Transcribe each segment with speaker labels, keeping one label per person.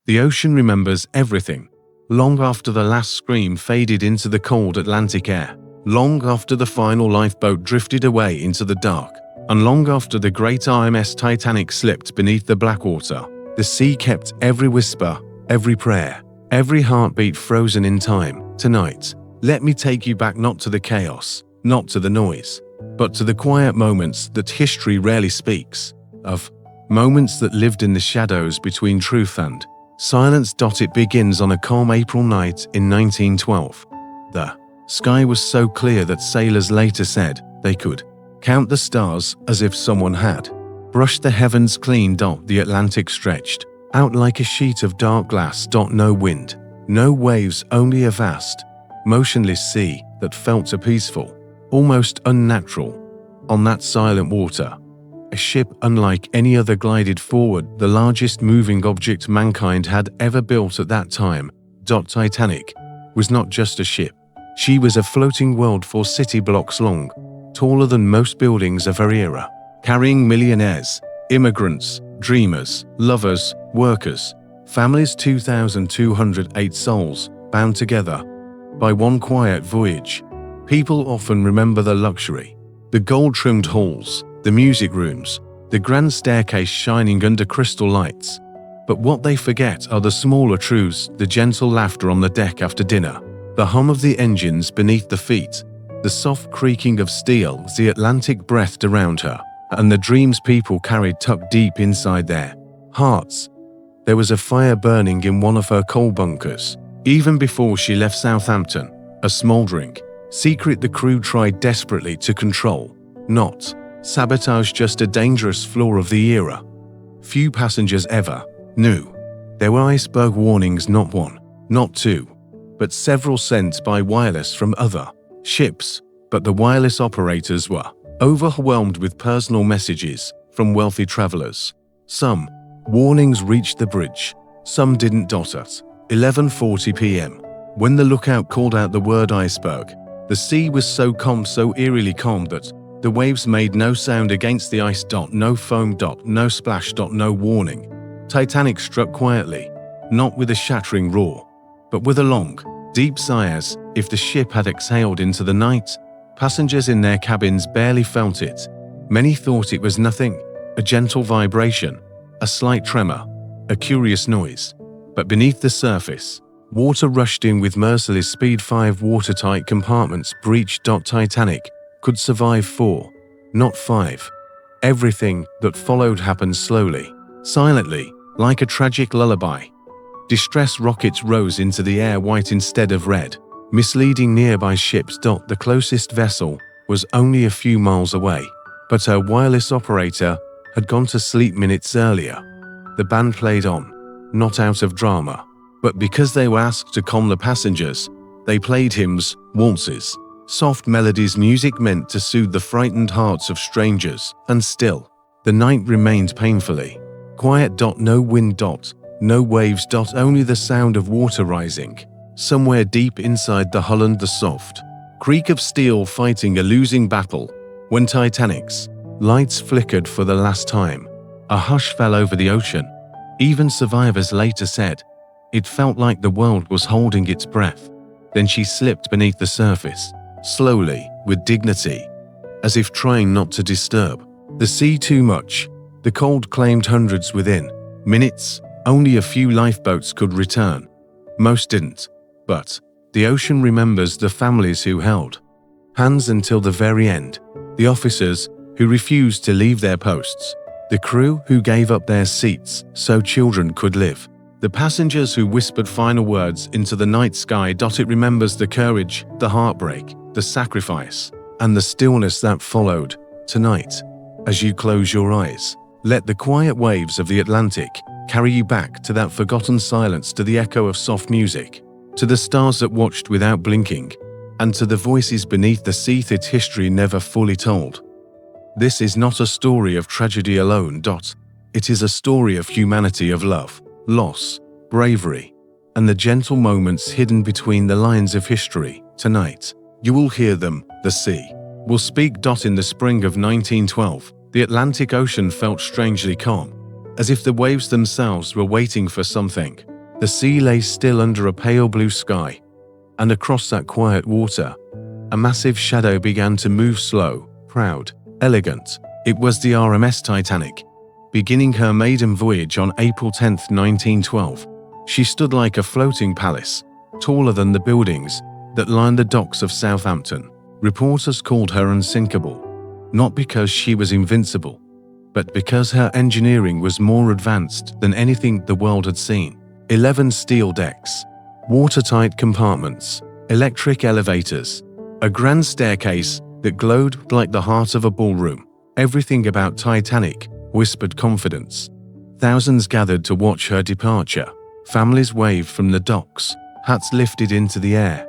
Speaker 1: The ocean remembers everything, long after the last scream faded into the cold Atlantic air, long after the final lifeboat drifted away into the dark, and long after the great RMS Titanic slipped beneath the black water. The sea kept every whisper, every prayer, every heartbeat frozen in time. Tonight, let me take you back not to the chaos, not to the noise, but to the quiet moments that history rarely speaks of, moments that lived in the shadows between truth and silence. It begins on a calm April night in 1912. The sky was so clear that sailors later said they could count the stars as if someone had brushed the heavens clean. The Atlantic stretched out like a sheet of dark glass. No wind, no waves, only a vast, motionless sea that felt peaceful, almost unnatural. On that silent water, a ship unlike any other glided forward, the largest moving object mankind had ever built at that time. Titanic was not just a ship. She was a floating world 4 city blocks long, taller than most buildings of her era, carrying millionaires, immigrants, dreamers, lovers, workers, families. 2,208 souls bound together by one quiet voyage. People often remember the luxury, the gold-trimmed halls, the music rooms, the grand staircase shining under crystal lights. But what they forget are the smaller truths: the gentle laughter on the deck after dinner, the hum of the engines beneath the feet, the soft creaking of steel as the Atlantic breathed around her, and the dreams people carried tucked deep inside their hearts. There was a fire burning in one of her coal bunkers, even before she left Southampton, a smoldering secret the crew tried desperately to control, not sabotage, just a dangerous flaw of the era. Few passengers ever knew. There were iceberg warnings, not one, not two, but several sent by wireless from other ships, but the wireless operators were overwhelmed with personal messages from wealthy travelers. Some warnings reached the bridge, some didn't. At 11:40 p.m., when the lookout called out the word iceberg, the sea was so calm, so eerily calm, that the waves made no sound against the ice. No foam. No splash. No warning. Titanic struck quietly, not with a shattering roar, but with a long, deep sigh, as if the ship had exhaled into the night. Passengers in their cabins barely felt it. Many thought it was nothing, a gentle vibration, a slight tremor, a curious noise. But beneath the surface, water rushed in with merciless speed. 5 watertight compartments breached. Titanic could survive 4, not 5. Everything that followed happened slowly, silently, like a tragic lullaby. Distress rockets rose into the air, white instead of red, misleading nearby ships. The closest vessel was only a few miles away, but her wireless operator had gone to sleep minutes earlier. The band played on, not out of drama, but because they were asked to calm the passengers. They played hymns, waltzes, soft melodies, music meant to soothe the frightened hearts of strangers. And still, the night remained painfully quiet. No wind. No waves. Only the sound of water rising somewhere deep inside the hull and the soft creak of steel fighting a losing battle. When Titanic's lights flickered for the last time, a hush fell over the ocean. Even survivors later said it felt like the world was holding its breath. Then she slipped beneath the surface, slowly, with dignity, as if trying not to disturb the sea too much. The cold claimed hundreds within minutes. Only a few lifeboats could return. Most didn't. But the ocean remembers the families who held hands until the very end, the officers who refused to leave their posts, the crew who gave up their seats so children could live, the passengers who whispered final words into the night sky. It remembers the courage, the heartbreak, the sacrifice, and the stillness that followed. Tonight, as you close your eyes, let the quiet waves of the Atlantic carry you back to that forgotten silence, to the echo of soft music, to the stars that watched without blinking, and to the voices beneath the sea that history never fully told. This is not a story of tragedy alone. It is a story of humanity, of love, loss, bravery, and the gentle moments hidden between the lines of history. Tonight, you will hear them. The sea will speak. In the spring of 1912, the Atlantic Ocean felt strangely calm, as if the waves themselves were waiting for something. The sea lay still under a pale blue sky, and across that quiet water, a massive shadow began to move slow, proud, elegant. It was the RMS Titanic, beginning her maiden voyage on April 10, 1912. She stood like a floating palace, taller than the buildings that lined the docks of Southampton. Reporters called her unsinkable, not because she was invincible, but because her engineering was more advanced than anything the world had seen. 11 steel decks, watertight compartments, electric elevators, a grand staircase that glowed like the heart of a ballroom. Everything about Titanic whispered confidence. Thousands gathered to watch her departure. Families waved from the docks, hats lifted into the air,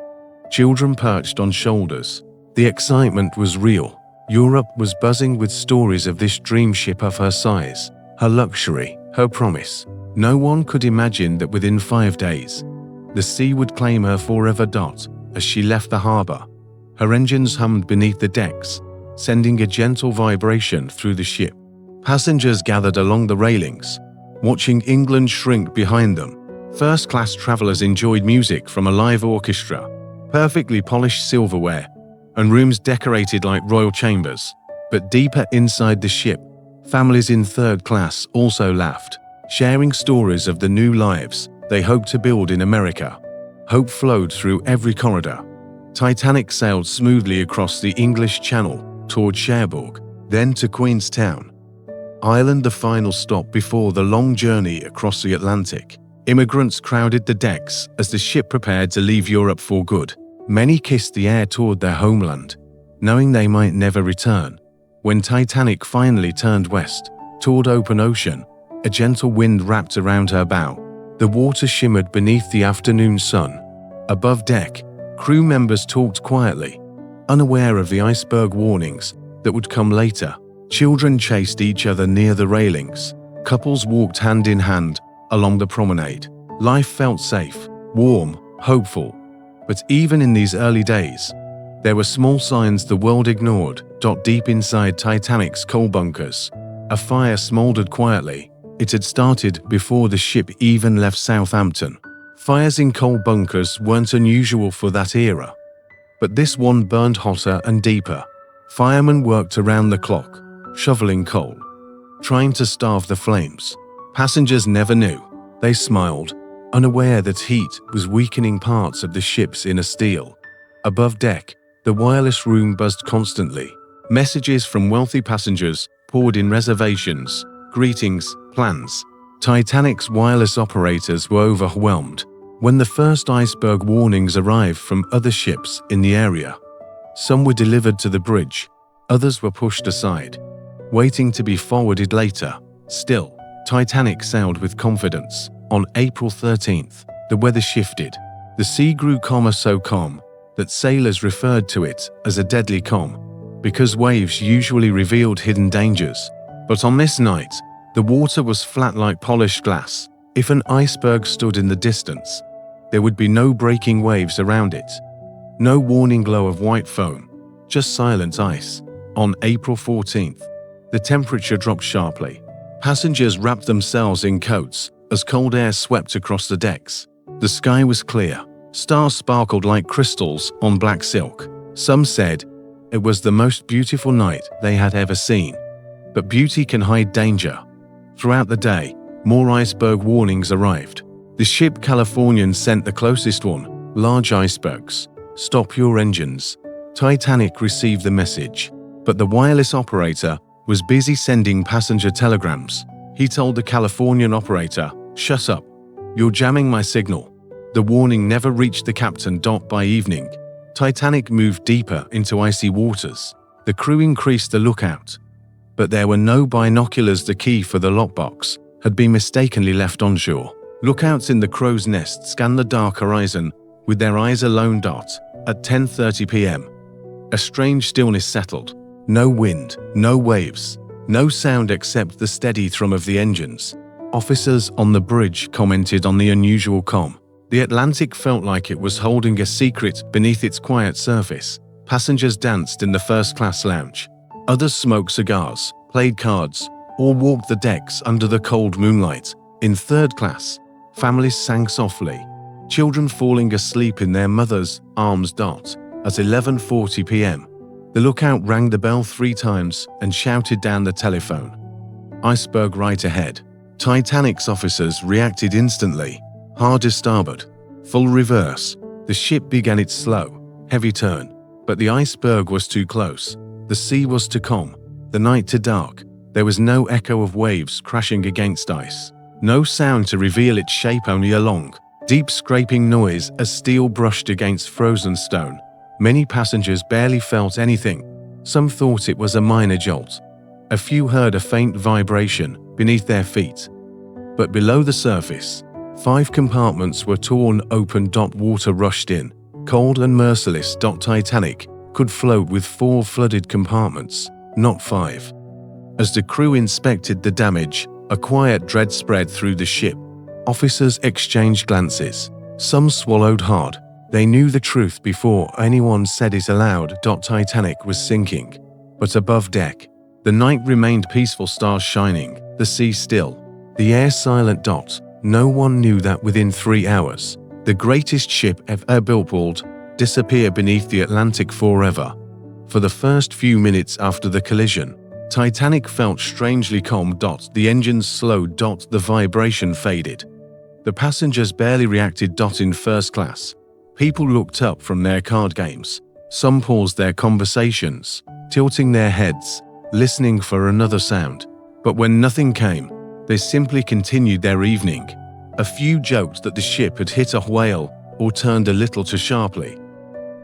Speaker 1: children perched on shoulders. The excitement was real. Europe was buzzing with stories of this dream ship of her size, her luxury, her promise. No one could imagine that within 5 days, the sea would claim her forever. As she left the harbor, her engines hummed beneath the decks, sending a gentle vibration through the ship. Passengers gathered along the railings, watching England shrink behind them. First-class travelers enjoyed music from a live orchestra, perfectly polished silverware, and rooms decorated like royal chambers. But deeper inside the ship, families in third class also laughed, sharing stories of the new lives they hoped to build in America. Hope flowed through every corridor. Titanic sailed smoothly across the English Channel toward Cherbourg, then to Queenstown, Ireland, the final stop before the long journey across the Atlantic. Immigrants crowded the decks as the ship prepared to leave Europe for good. Many kissed the air toward their homeland, knowing they might never return. When Titanic finally turned west, toward open ocean, a gentle wind wrapped around her bow. The water shimmered beneath the afternoon sun. Above deck, crew members talked quietly, unaware of the iceberg warnings that would come later. Children chased each other near the railings. Couples walked hand in hand along the promenade. Life felt safe, warm, hopeful. But even in these early days, there were small signs the world ignored. Deep inside Titanic's coal bunkers, a fire smoldered quietly. It had started before the ship even left Southampton. Fires in coal bunkers weren't unusual for that era, but this one burned hotter and deeper. Firemen worked around the clock, shoveling coal, trying to starve the flames. Passengers never knew. They smiled, unaware that heat was weakening parts of the ship's inner steel. Above deck, the wireless room buzzed constantly. Messages from wealthy passengers poured in: reservations, greetings, plans. Titanic's wireless operators were overwhelmed. When the first iceberg warnings arrived from other ships in the area, some were delivered to the bridge, others were pushed aside, waiting to be forwarded later. Still, Titanic sailed with confidence. On April 13th, the weather shifted. The sea grew calmer, so calm that sailors referred to it as a deadly calm, because waves usually revealed hidden dangers. But on this night, the water was flat like polished glass. If an iceberg stood in the distance, there would be no breaking waves around it, no warning glow of white foam, just silent ice. On April 14th, the temperature dropped sharply. Passengers wrapped themselves in coats as cold air swept across the decks. The sky was clear. Stars sparkled like crystals on black silk. Some said it was the most beautiful night they had ever seen. But beauty can hide danger. Throughout the day, more iceberg warnings arrived. The ship Californian sent the closest one: large icebergs, stop your engines. Titanic received the message, but the wireless operator was busy sending passenger telegrams. He told the Californian operator, "Shut up, you're jamming my signal." The warning never reached the captain. By evening, Titanic moved deeper into icy waters. The crew increased the lookout, but there were no binoculars. The key for the lockbox had been mistakenly left on shore. Lookouts in the crow's nest scanned the dark horizon with their eyes alone. At 10:30 p.m., a strange stillness settled. No wind, no waves, no sound except the steady thrum of the engines. Officers on the bridge commented on the unusual calm. The Atlantic felt like it was holding a secret beneath its quiet surface. Passengers danced in the first-class lounge. Others smoked cigars, played cards, or walked the decks under the cold moonlight. In third class, Families sang softly, children falling asleep in their mothers' arms. At 11:40 p.m., the lookout rang the bell 3 times and shouted down the telephone, "Iceberg right ahead." Titanic's officers reacted instantly. Hard to starboard, full reverse. The ship began its slow, heavy turn, but the iceberg was too close. The sea was too calm, the night too dark. There was no echo of waves crashing against ice. No sound to reveal its shape, only a long, deep scraping noise as steel brushed against frozen stone. Many passengers barely felt anything. Some thought it was a minor jolt. A few heard a faint vibration beneath their feet. But below the surface, 5 compartments were torn open. Water rushed in, cold and merciless. Titanic could float with 4 flooded compartments, not 5. As the crew inspected the damage, a quiet dread spread through the ship. Officers exchanged glances. Some swallowed hard. They knew the truth before anyone said it aloud. Titanic was sinking. But above deck, the night remained peaceful, stars shining, the sea still, the air silent. No one knew that within 3 hours, the greatest ship ever built would disappear beneath the Atlantic forever. For the first few minutes after the collision, Titanic felt strangely calm. The engines slowed. The vibration faded. The passengers barely reacted. In first class, people looked up from their card games. Some paused their conversations, tilting their heads, listening for another sound. But when nothing came, they simply continued their evening. A few joked that the ship had hit a whale or turned a little too sharply.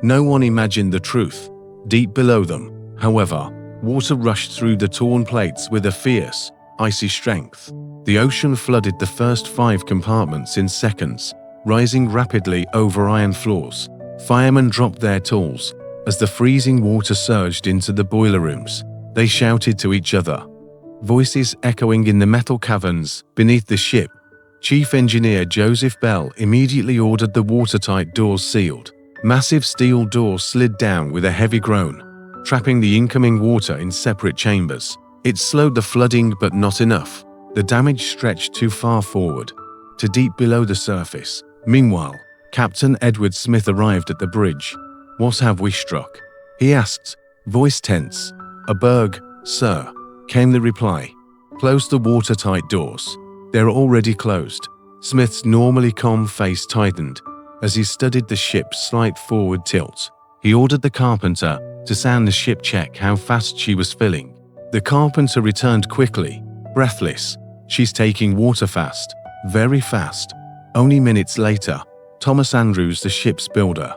Speaker 1: No one imagined the truth. Deep below them, however, water rushed through the torn plates with a fierce, icy strength. The ocean flooded the first 5 compartments in seconds, rising rapidly over iron floors. Firemen dropped their tools. As the freezing water surged into the boiler rooms, they shouted to each other, voices echoing in the metal caverns beneath the ship. Chief Engineer Joseph Bell immediately ordered the watertight doors sealed. Massive steel doors slid down with a heavy groan, trapping the incoming water in separate chambers. It slowed the flooding, but not enough. The damage stretched too far forward, too deep below the surface. Meanwhile, Captain Edward Smith arrived at the bridge. "What have we struck?" he asked, voice tense. "A berg, sir," came the reply. "Close the watertight doors." "They're already closed." Smith's normally calm face tightened as he studied the ship's slight forward tilt. He ordered the carpenter to sound the ship, check how fast she was filling. The carpenter returned quickly, breathless. "She's taking water fast, very fast." Only minutes later, Thomas Andrews, the ship's builder,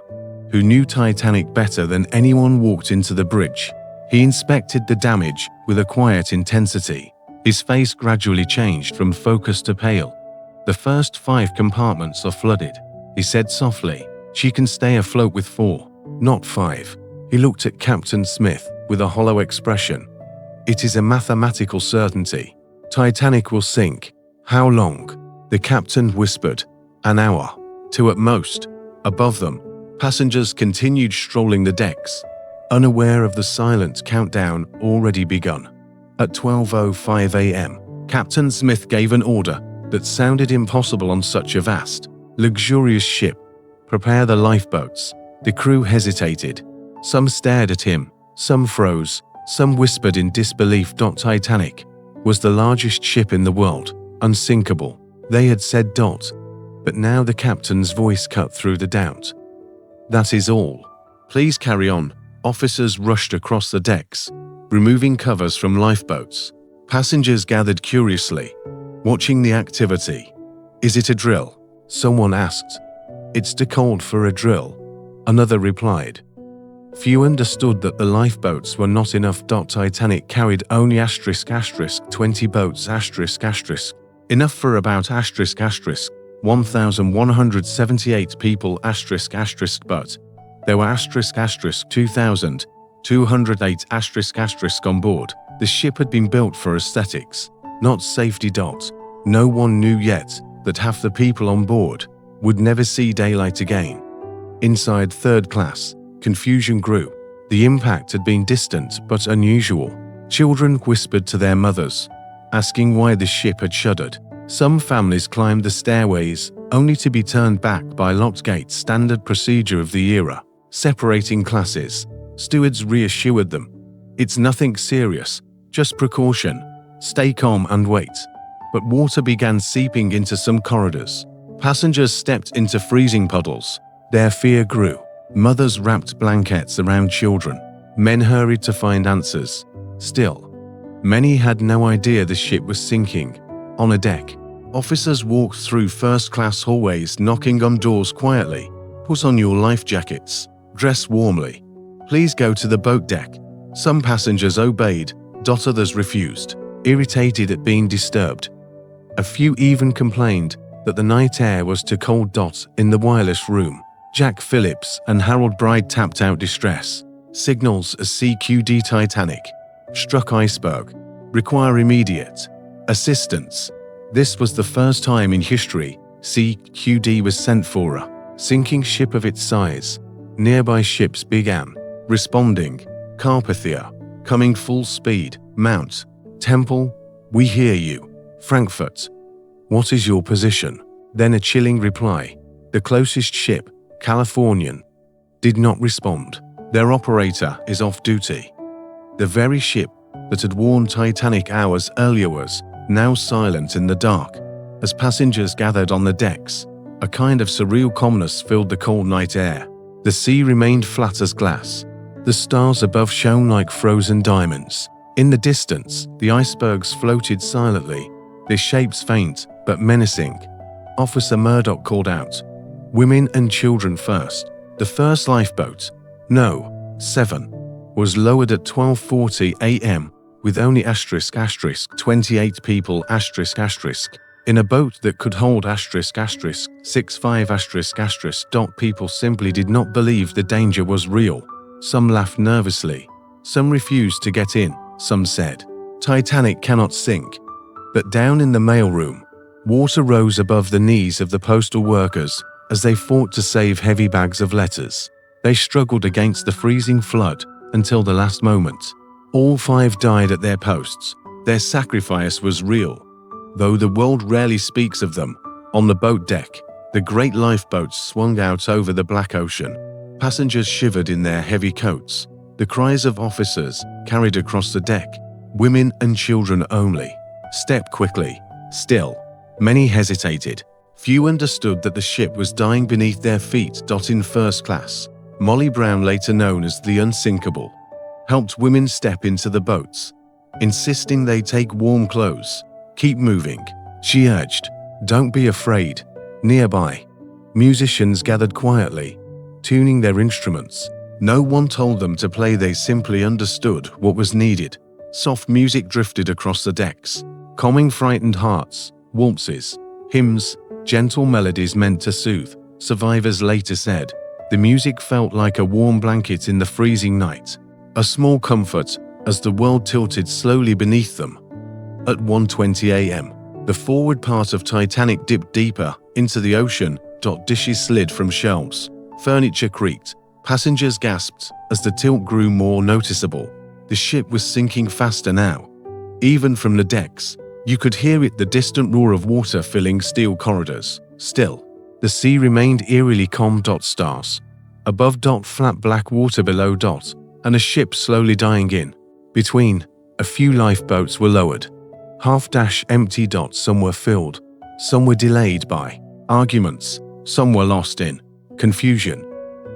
Speaker 1: who knew Titanic better than anyone, walked into the bridge. He inspected the damage with a quiet intensity. His face gradually changed from focused to pale. "The first 5 compartments are flooded," he said softly. "She can stay afloat with 4, not 5. He looked at Captain Smith with a hollow expression. "It is a mathematical certainty. Titanic will sink." "How long?" the captain whispered. "An hour. 2 at most." Above them, passengers continued strolling the decks, unaware of the silent countdown already begun. At 12:05 a.m., Captain Smith gave an order that sounded impossible on such a vast, luxurious ship. "Prepare the lifeboats." The crew hesitated. Some stared at him, some froze, some whispered in disbelief. Titanic was the largest ship in the world, unsinkable, they had said. But now the captain's voice cut through the doubt. "That is all. Please carry on." Officers rushed across the decks, removing covers from lifeboats. Passengers gathered curiously, watching the activity. "Is it a drill?" someone asked. "It's too cold for a drill," another replied. Few understood that the lifeboats were not enough. Titanic carried only **20 boats**, enough for about **1,178 people**, but there were **2,208 on board. The ship had been built for aesthetics, not safety. No one knew yet that half the people on board would never see daylight again. Inside third class, confusion grew. The impact had been distant but unusual. Children whispered to their mothers, asking why the ship had shuddered. Some families climbed the stairways, only to be turned back by locked gates, standard procedure of the era. Separating classes. Stewards reassured them. It's nothing serious, just precaution. Stay calm and wait. But water began seeping into some corridors. Passengers stepped into freezing puddles. Their fear grew. Mothers wrapped blankets around children. Men hurried to find answers. Still, many had no idea the ship was sinking. On a deck, officers walked through first-class hallways, knocking on doors quietly. Put on your life jackets. Dress warmly. Please go to the boat deck. Some passengers obeyed, others refused, irritated at being disturbed. A few even complained that the night air was too cold. In the wireless room, Jack Phillips and Harold Bride tapped out distress signals as CQD Titanic struck iceberg. Require immediate assistance. This was the first time in history CQD was sent for a sinking ship of its size. Nearby ships began responding. Carpathia, coming full speed. Mount Temple, we hear you. Frankfurt, what is your position? Then a chilling reply. The closest ship, Californian, did not respond. Their operator is off duty. The very ship that had warned Titanic hours earlier was now silent in the dark. As passengers gathered on the decks, a kind of surreal calmness filled the cold night air. The sea remained flat as glass. The stars above shone like frozen diamonds. In the distance, the icebergs floated silently, their shapes faint but menacing. Officer Murdoch called out, "Women and children first." The first lifeboat, No. 7, was lowered at 12:40 a.m. with only *28 people in a boat that could hold *65 people simply did not believe the danger was real. Some laughed nervously. Some refused to get in. Some said, "Titanic cannot sink." But down in the mailroom, water rose above the knees of the postal workers as they fought to save heavy bags of letters. They struggled against the freezing flood until the last moment. All 5 died at their posts. Their sacrifice was real, though the world rarely speaks of them. On the boat deck, the great lifeboats swung out over the black ocean. Passengers shivered in their heavy coats. The cries of officers carried across the deck. Women and children only. Step quickly. Still, many hesitated. Few understood that the ship was dying beneath their feet. In first class, Molly Brown, later known as the Unsinkable, helped women step into the boats, insisting they take warm clothes. "Keep moving," she urged. "Don't be afraid." Nearby, musicians gathered quietly, tuning their instruments. No one told them to play, they simply understood what was needed. Soft music drifted across the decks, calming frightened hearts. Waltzes, hymns, gentle melodies meant to soothe. Survivors later said, the music felt like a warm blanket in the freezing night, a small comfort as the world tilted slowly beneath them. At 1:20 a.m., the forward part of Titanic dipped deeper into the ocean. Dishes slid from shelves, furniture creaked, passengers gasped as the tilt grew more noticeable. The ship was sinking faster now. Even from the decks, you could hear it, the distant roar of water filling steel corridors. Still, the sea remained eerily calm. Stars above. Flat black water below. And a ship slowly dying in. Between, a few lifeboats were lowered. Half-empty. Some were filled. Some were delayed by arguments. Some were lost in confusion.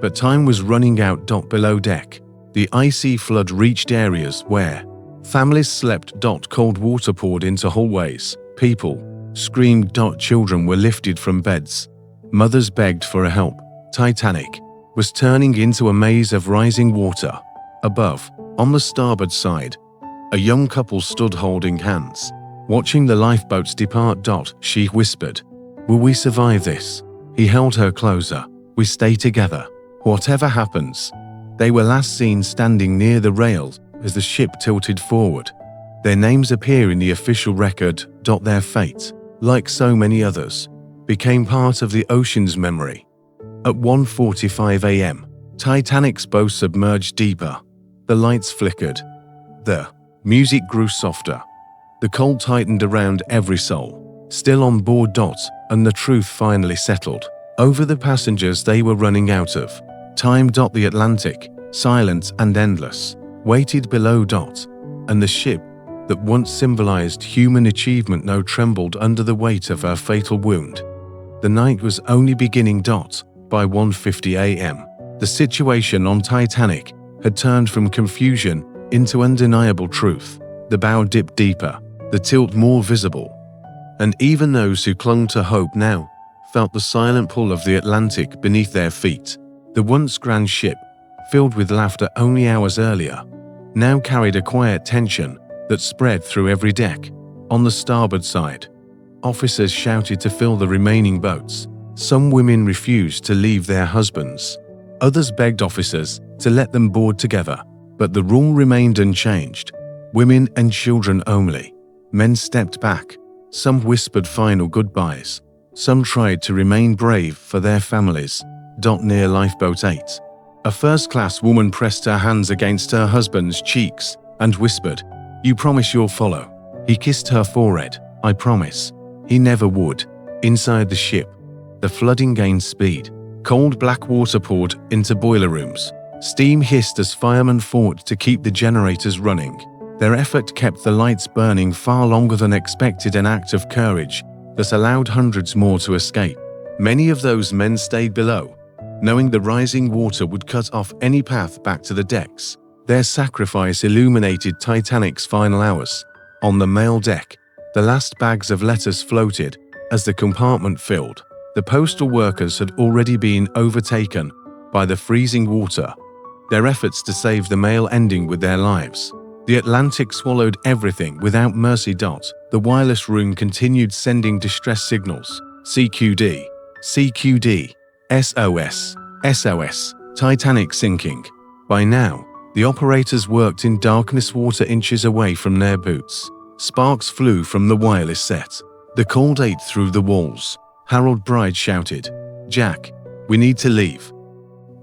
Speaker 1: But time was running out. Below deck, the icy flood reached areas where families slept. Cold water poured into hallways. People screamed. Children were lifted from beds. Mothers begged for help. Titanic was turning into a maze of rising water. Above, on the starboard side, a young couple stood holding hands, watching the lifeboats depart. She whispered, "Will we survive this?" He held her closer. "We stay together, whatever happens." They were last seen standing near the rail as the ship tilted forward. Their names appear in the official record. Their fate, like so many others, became part of the ocean's memory. At 1:45 a.m., Titanic's bow submerged deeper. The lights flickered. The music grew softer. The cold tightened around every soul. still on board. And the truth finally settled. Over the passengers they were running out of time. The Atlantic, silent and endless, waited below. And the ship that once symbolized human achievement now trembled under the weight of her fatal wound. The night was only beginning. By 1:50 a.m., the situation on Titanic had turned from confusion into undeniable truth. The bow dipped deeper, the tilt more visible, and even those who clung to hope now felt the silent pull of the Atlantic beneath their feet. The once grand ship, filled with laughter only hours earlier, now carried a quiet tension that spread through every deck. On the starboard side, officers shouted to fill the remaining boats. Some women refused to leave their husbands. Others begged officers to let them board together. But the rule remained unchanged: women and children only. Men stepped back. Some whispered final goodbyes. Some tried to remain brave for their families. Near Lifeboat 8, a first-class woman pressed her hands against her husband's cheeks and whispered, "You promise you'll follow." He kissed her forehead. "I promise." He never would. Inside the ship, the flooding gained speed. Cold black water poured into boiler rooms. Steam hissed as firemen fought to keep the generators running. Their effort kept the lights burning far longer than expected, an act of courage that allowed hundreds more to escape. Many of those men stayed below, knowing the rising water would cut off any path back to the decks. Their sacrifice illuminated Titanic's final hours. On the mail deck, the last bags of letters floated as the compartment filled. The postal workers had already been overtaken by the freezing water, their efforts to save the mail ending with their lives. The Atlantic swallowed everything without mercy. The wireless room continued sending distress signals. CQD, CQD, SOS, SOS, Titanic sinking. By now, the operators worked in darkness, water inches away from their boots. Sparks flew from the wireless set. The cold ate through the walls. Harold Bride shouted, "Jack, we need to leave."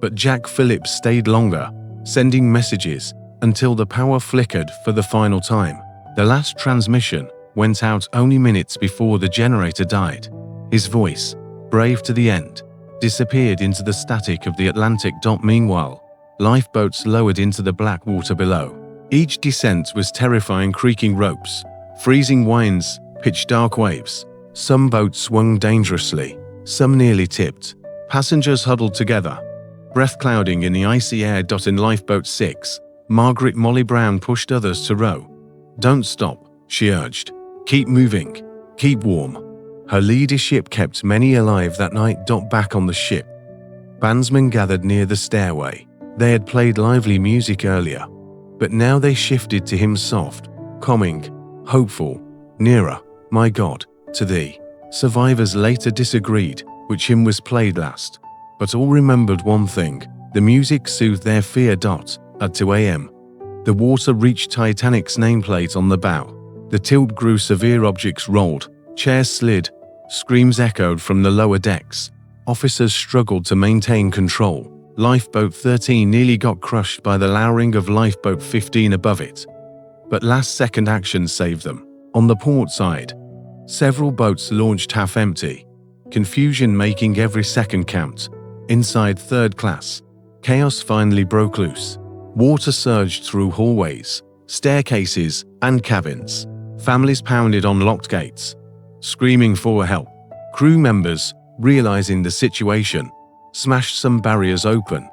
Speaker 1: But Jack Phillips stayed longer, sending messages until the power flickered for the final time. The last transmission went out only minutes before the generator died. His voice, brave to the end, disappeared into the static of the Atlantic. Meanwhile, lifeboats lowered into the black water below. Each descent was terrifying: creaking ropes, freezing winds, pitch-dark waves. Some boats swung dangerously, some nearly tipped. Passengers huddled together, breath clouding in the icy air. In Lifeboat 6, Margaret Molly Brown pushed others to row. "Don't stop," she urged. "Keep moving. Keep warm." Her leadership kept many alive that night. Back on the ship, bandsmen gathered near the stairway. They had played lively music earlier, but now they shifted to hymns, soft, calming, hopeful. "Nearer, my God, to thee." Survivors later disagreed which hymn was played last, but all remembered one thing: the music soothed their fear. At 2 a.m., the water reached Titanic's nameplate on the bow. The tilt grew severe, objects rolled, chairs slid, screams echoed from the lower decks. Officers struggled to maintain control. Lifeboat 13 nearly got crushed by the lowering of Lifeboat 15 above it, but last-second action saved them. On the port side, several boats launched half-empty, confusion making every second count. Inside third class, chaos finally broke loose. Water surged through hallways, staircases, and cabins. Families pounded on locked gates, screaming for help. Crew members, realizing the situation, smashed some barriers open,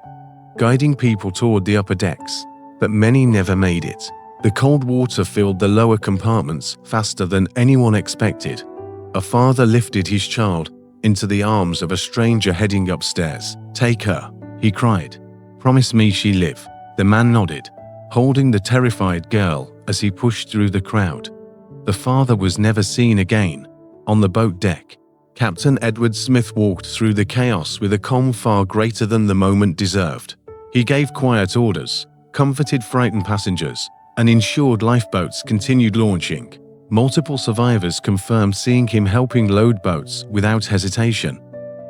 Speaker 1: guiding people toward the upper decks, but many never made it. The cold water filled the lower compartments faster than anyone expected. A father lifted his child into the arms of a stranger heading upstairs. "Take her," he cried. "Promise me she'll live." The man nodded, holding the terrified girl as he pushed through the crowd. The father was never seen again. On the boat deck, Captain Edward Smith walked through the chaos with a calm far greater than the moment deserved. He gave quiet orders, comforted frightened passengers, and ensured lifeboats continued launching. Multiple survivors confirmed seeing him helping load boats without hesitation.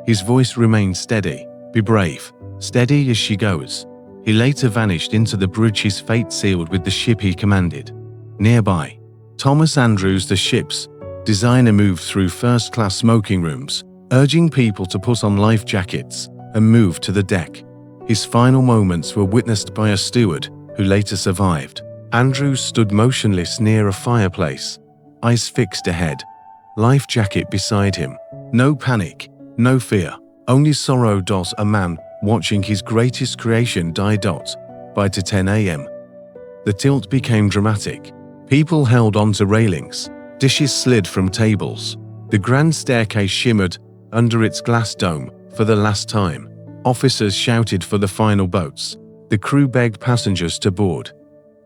Speaker 1: His voice remained steady. "Be brave. Steady as she goes." He later vanished into the bridge, his fate sealed with the ship he commanded. Nearby, Thomas Andrews, the ship's Designer moved through first-class smoking rooms, urging people to put on life jackets and move to the deck. His final moments were witnessed by a steward who later survived. Andrews stood motionless near a fireplace, eyes fixed ahead, life jacket beside him. No panic, no fear, only sorrow. A man watching his greatest creation die. By 10 a.m. The tilt became dramatic. People held onto railings, dishes slid from tables. The grand staircase shimmered under its glass dome for the last time. Officers shouted for the final boats. The crew begged passengers to board.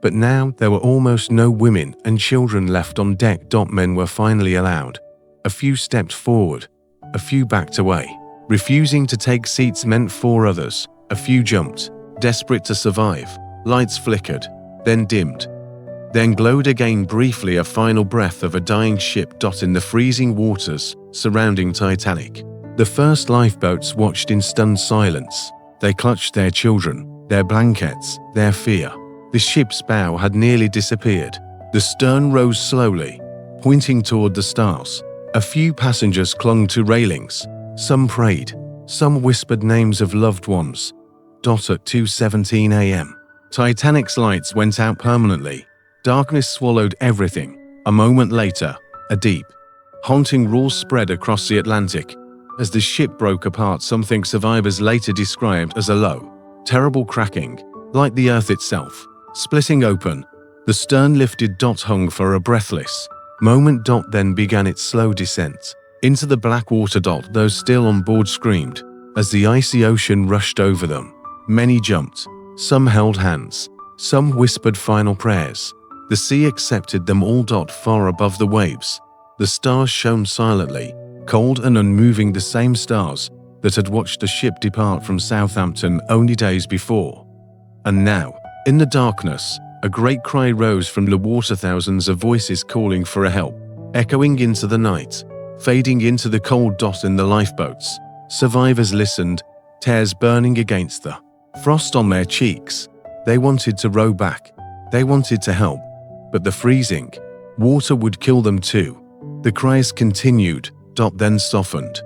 Speaker 1: But now there were almost no women and children left on deck. Men were finally allowed. A few stepped forward, a few backed away. Refusing to take seats meant 4 others. A few jumped, desperate to survive. Lights flickered, then dimmed, then glowed again briefly. A final breath of a dying ship. In the freezing waters surrounding Titanic, the first lifeboats watched in stunned silence. They clutched their children, their blankets, their fear. The ship's bow had nearly disappeared. The stern rose slowly, pointing toward the stars. A few passengers clung to railings. Some prayed, some whispered names of loved ones. At 2:17 a.m., Titanic's lights went out permanently. Darkness swallowed everything. A moment later, a deep, haunting roar spread across the Atlantic. As the ship broke apart, something survivors later described as a low, terrible cracking, like the earth itself, splitting open. The stern lifted. Hung for a breathless moment. Then began its slow descent into the black water. Those still on board screamed as the icy ocean rushed over them. Many jumped, some held hands, some whispered final prayers. The sea accepted them all. Far above the waves, the stars shone silently, cold and unmoving, the same stars that had watched the ship depart from Southampton only days before. And now, in the darkness, a great cry rose from the water. Thousands of voices calling for help, echoing into the night, fading into the cold. In the lifeboats, survivors listened, tears burning against the frost on their cheeks. They wanted to row back. They wanted to help. But the freezing water would kill them too. The cries continued, then softened,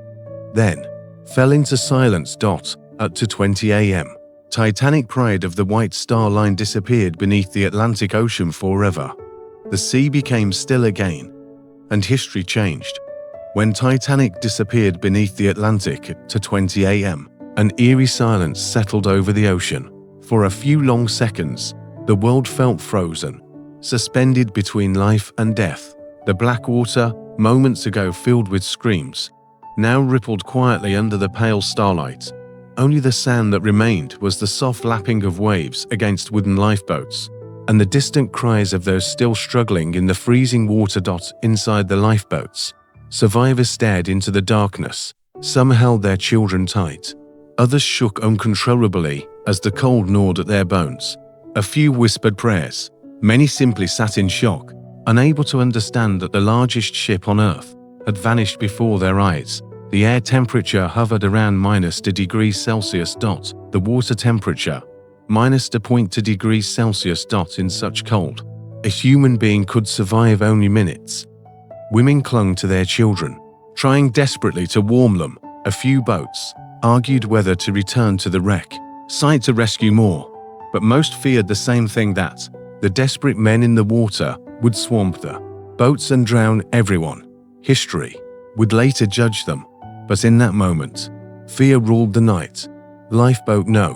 Speaker 1: then fell into silence. At 2:20 a.m., Titanic Pride of the White Star Line disappeared beneath the Atlantic Ocean forever. The sea became still again, and history changed. When Titanic disappeared beneath the Atlantic at 2:20 a.m., an eerie silence settled over the ocean. For a few long seconds, the world felt frozen, suspended between life and death. The black water, moments ago filled with screams, now rippled quietly under the pale starlight. Only the sound that remained was the soft lapping of waves against wooden lifeboats, and the distant cries of those still struggling in the freezing water. Inside the lifeboats, survivors stared into the darkness. Some held their children tight. Others shook uncontrollably as the cold gnawed at their bones. A few whispered prayers. Many simply sat in shock, unable to understand that the largest ship on Earth had vanished before their eyes. The air temperature hovered around -2 degrees Celsius. The water temperature, -2 degrees Celsius. In such cold, a human being could survive only minutes. Women clung to their children, trying desperately to warm them. A few boats argued whether to return to the wreck site to rescue more, but most feared the same thing, that the desperate men in the water would swamp the boats and drown everyone. History would later judge them, but in that moment, fear ruled the night. Lifeboat No.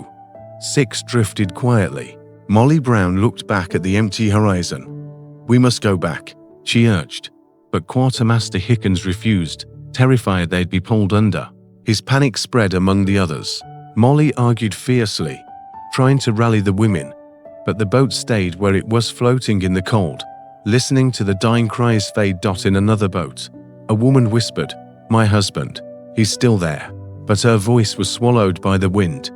Speaker 1: 6 drifted quietly. Molly Brown looked back at the empty horizon. "We must go back," she urged, but Quartermaster Hickens refused, terrified they'd be pulled under. His panic spread among the others. Molly argued fiercely, trying to rally the women, but the boat stayed where it was, floating in the cold, listening to the dying cries fade. In another boat, a woman whispered, "My husband, he's still there," but her voice was swallowed by the wind.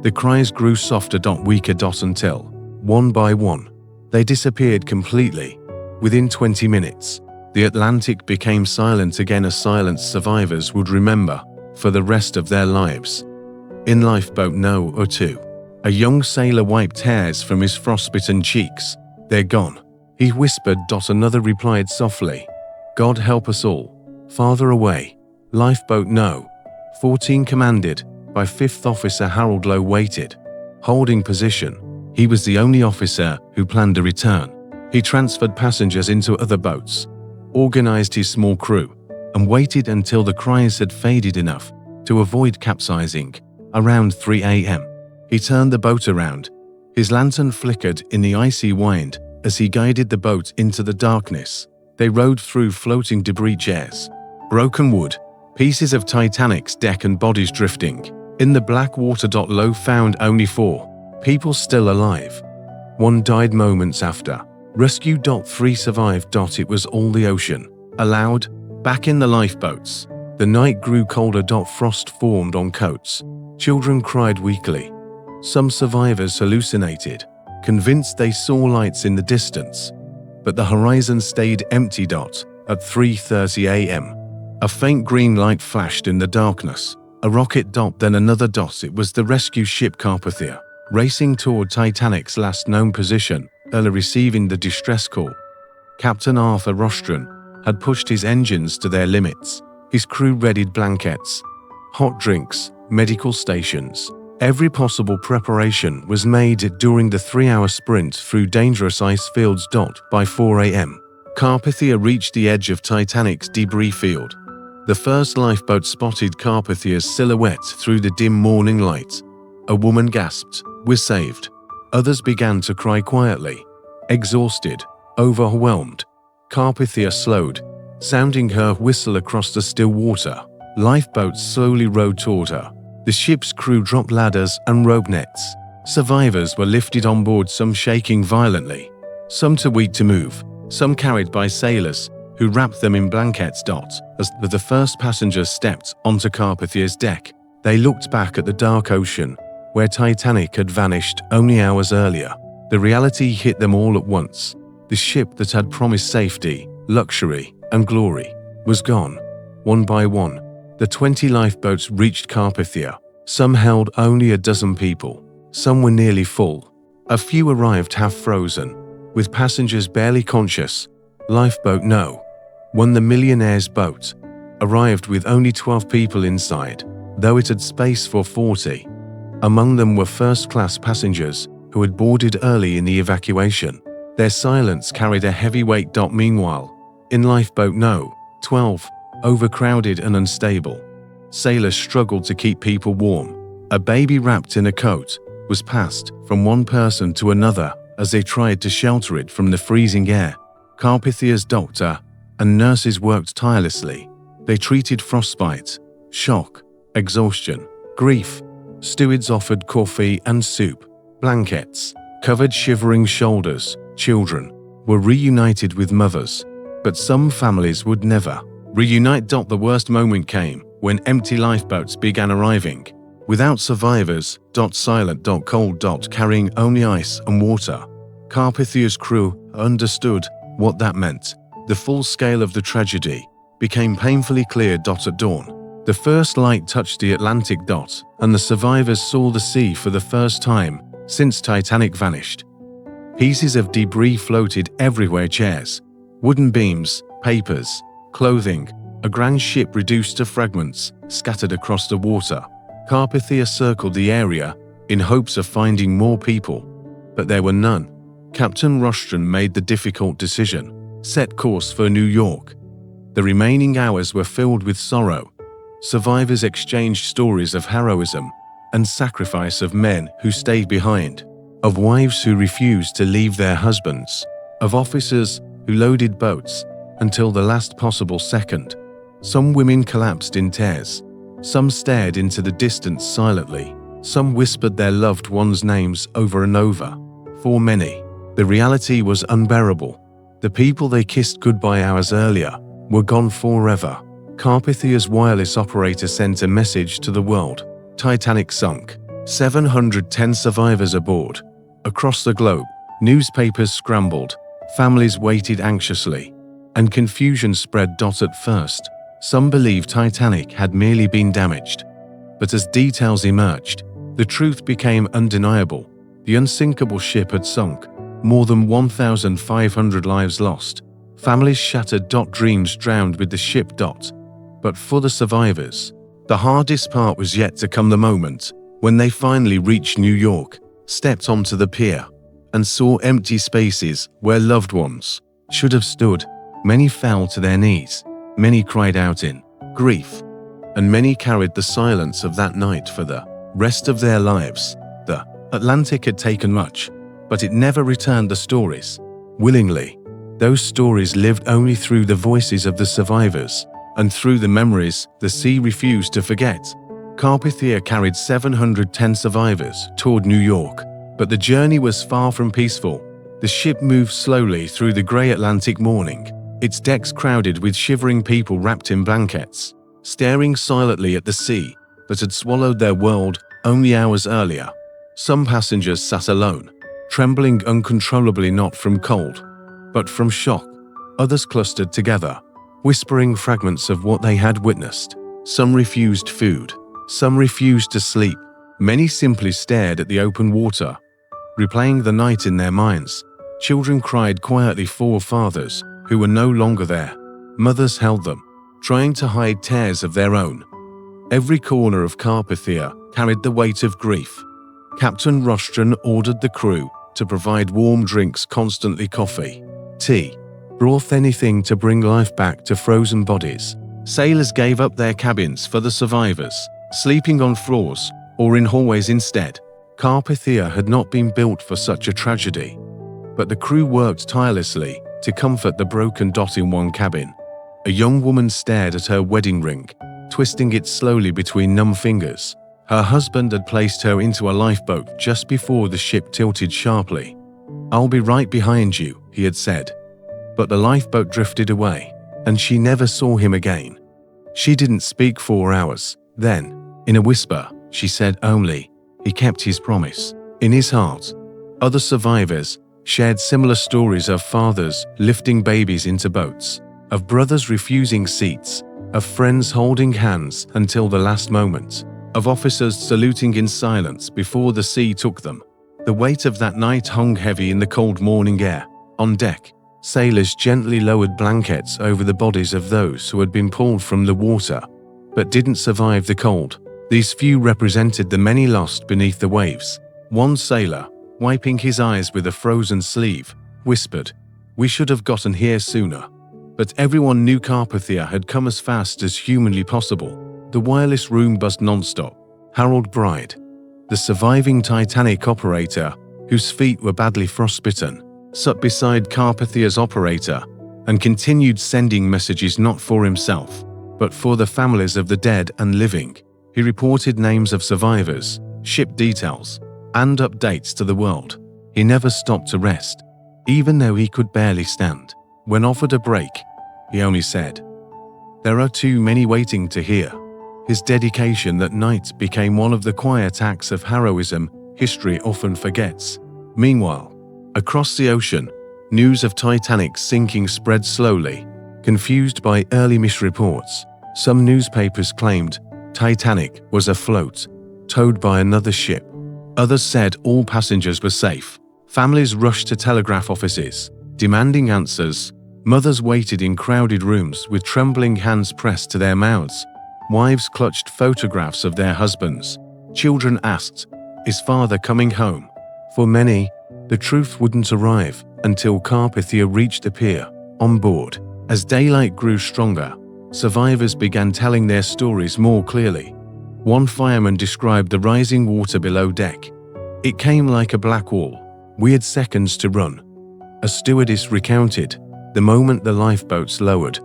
Speaker 1: The cries grew softer, weaker, until, one by one, they disappeared completely. Within 20 minutes, the Atlantic became silent again, a silence survivors would remember for the rest of their lives. In Lifeboat No. 2, a young sailor wiped tears from his frostbitten cheeks. "They're gone," he whispered. Another replied softly, God help us all. Farther away. Lifeboat no. 14 commanded by 5th Officer Harold Lowe waited, holding position. He was the only officer who planned a return. He transferred passengers into other boats, organized his small crew, and waited until the cries had faded enough to avoid capsizing. Around 3 a.m., he turned the boat around. His lantern flickered in the icy wind as he guided the boat into the darkness. They rode through floating debris chairs, broken wood, pieces of Titanic's deck and bodies drifting. In the black water. Lowe found only 4 people still alive. 1 died moments after. Rescue. 3 survived. It was all the ocean. Aloud, back in the lifeboats. The night grew colder. Frost formed on coats. Children cried weakly. Some survivors hallucinated, convinced they saw lights in the distance. But the horizon stayed empty. At 3:30 a.m., a faint green light flashed in the darkness. A rocket. Then another. It was the rescue ship Carpathia, racing toward Titanic's last known position, early receiving the distress call. Captain Arthur Rostron had pushed his engines to their limits. His crew readied blankets, hot drinks, medical stations. Every possible preparation was made during the 3-hour sprint through dangerous ice fields. By 4 a.m., Carpathia reached the edge of Titanic's debris field. The first lifeboat spotted Carpathia's silhouette through the dim morning light. A woman gasped, "We're saved." Others began to cry quietly. Exhausted, overwhelmed, Carpathia slowed, sounding her whistle across the still water. Lifeboats slowly rowed toward her. The ship's crew dropped ladders and rope nets. Survivors were lifted on board, some shaking violently, some too weak to move, some carried by sailors who wrapped them in blankets. As the first passengers stepped onto Carpathia's deck, they looked back at the dark ocean, where Titanic had vanished only hours earlier. The reality hit them all at once. The ship that had promised safety, luxury, and glory was gone. One by one, the 20 lifeboats reached Carpathia. Some held only a dozen people. Some were nearly full. A few arrived half frozen, with passengers barely conscious. Lifeboat No. 1, the millionaire's boat, arrived with only 12 people inside, though it had space for 40. Among them were first-class passengers who had boarded early in the evacuation. Their silence carried a heavy weight. Meanwhile, in Lifeboat No. 12, overcrowded and unstable, sailors struggled to keep people warm. A baby wrapped in a coat was passed from one person to another as they tried to shelter it from the freezing air. Carpathia's doctor and nurses worked tirelessly. They treated frostbite, shock, exhaustion, grief. Stewards offered coffee and soup. Blankets covered shivering shoulders. Children were reunited with mothers, but some families would never reunite. The worst moment came when empty lifeboats began arriving, without survivors. Silent, cold, carrying only ice and water. Carpathia's crew understood what that meant. The full scale of the tragedy became painfully clear. At dawn, the first light touched the Atlantic. And the survivors saw the sea for the first time since Titanic vanished. Pieces of debris floated everywhere: chairs, wooden beams, papers, clothing. A grand ship reduced to fragments, scattered across the water. Carpathia circled the area in hopes of finding more people, but there were none. Captain Rostron made the difficult decision: set course for New York. The remaining hours were filled with sorrow. Survivors exchanged stories of heroism and sacrifice, of men who stayed behind, of wives who refused to leave their husbands, of officers who loaded boats until the last possible second. Some women collapsed in tears. Some stared into the distance silently. Some whispered their loved ones' names over and over. For many, the reality was unbearable. The people they kissed goodbye hours earlier were gone forever. Carpathia's wireless operator sent a message to the world: Titanic sunk. 710 survivors aboard. Across the globe, newspapers scrambled, families waited anxiously, and confusion spread. At first, some believed Titanic had merely been damaged. But as details emerged, the truth became undeniable. The unsinkable ship had sunk. More than 1,500 lives lost. Families shattered. Dreams drowned with the ship. But for the survivors, the hardest part was yet to come. The moment when they finally reached New York, stepped onto the pier, and saw empty spaces where loved ones should have stood. Many fell to their knees, many cried out in grief, and many carried the silence of that night for the rest of their lives. The Atlantic had taken much, but it never returned the stories willingly. Those stories lived only through the voices of the survivors, and through the memories the sea refused to forget. Carpathia carried 710 survivors toward New York, but the journey was far from peaceful. The ship moved slowly through the grey Atlantic morning, its decks crowded with shivering people wrapped in blankets, staring silently at the sea that had swallowed their world only hours earlier. Some passengers sat alone, trembling uncontrollably, not from cold, but from shock. Others clustered together, whispering fragments of what they had witnessed. Some refused food, some refused to sleep. Many simply stared at the open water, replaying the night in their minds. Children cried quietly for fathers who were no longer there. Mothers held them, trying to hide tears of their own. Every corner of Carpathia carried the weight of grief. Captain Rostron ordered the crew to provide warm drinks constantly, coffee, tea, broth, anything to bring life back to frozen bodies. Sailors gave up their cabins for the survivors, sleeping on floors or in hallways instead. Carpathia had not been built for such a tragedy, but the crew worked tirelessly to comfort the broken. In one cabin, a young woman stared at her wedding ring, twisting it slowly between numb fingers. Her husband had placed her into a lifeboat just before the ship tilted sharply. "I'll be right behind you," he had said. But the lifeboat drifted away, and she never saw him again. She didn't speak for hours. Then, in a whisper, she said only, "He kept his promise." In his heart, other survivors shared similar stories of fathers lifting babies into boats, of brothers refusing seats, of friends holding hands until the last moment, of officers saluting in silence before the sea took them. The weight of that night hung heavy in the cold morning air. On deck, sailors gently lowered blankets over the bodies of those who had been pulled from the water, but didn't survive the cold. These few represented the many lost beneath the waves. One sailor, wiping his eyes with a frozen sleeve, whispered, "We should have gotten here sooner." But everyone knew Carpathia had come as fast as humanly possible. The wireless room buzzed non-stop. Harold Bride, the surviving Titanic operator, whose feet were badly frostbitten, sat beside Carpathia's operator and continued sending messages not for himself, but for the families of the dead and living. He reported names of survivors, ship details, and updates to the world. He never stopped to rest, even though he could barely stand. When offered a break, he only said, "There are too many waiting to hear." His dedication that night became one of the quiet acts of heroism history often forgets. Meanwhile, across the ocean, news of Titanic's sinking spread slowly, confused by early misreports. Some newspapers claimed Titanic was afloat, towed by another ship. Others said all passengers were safe. Families rushed to telegraph offices, demanding answers. Mothers waited in crowded rooms with trembling hands pressed to their mouths. Wives clutched photographs of their husbands. Children asked, "Is father coming home?" For many, the truth wouldn't arrive until Carpathia reached the pier. On board, as daylight grew stronger, survivors began telling their stories more clearly. One fireman described the rising water below deck. "It came like a black wall. We had seconds to run." A stewardess recounted, "The moment the lifeboats lowered,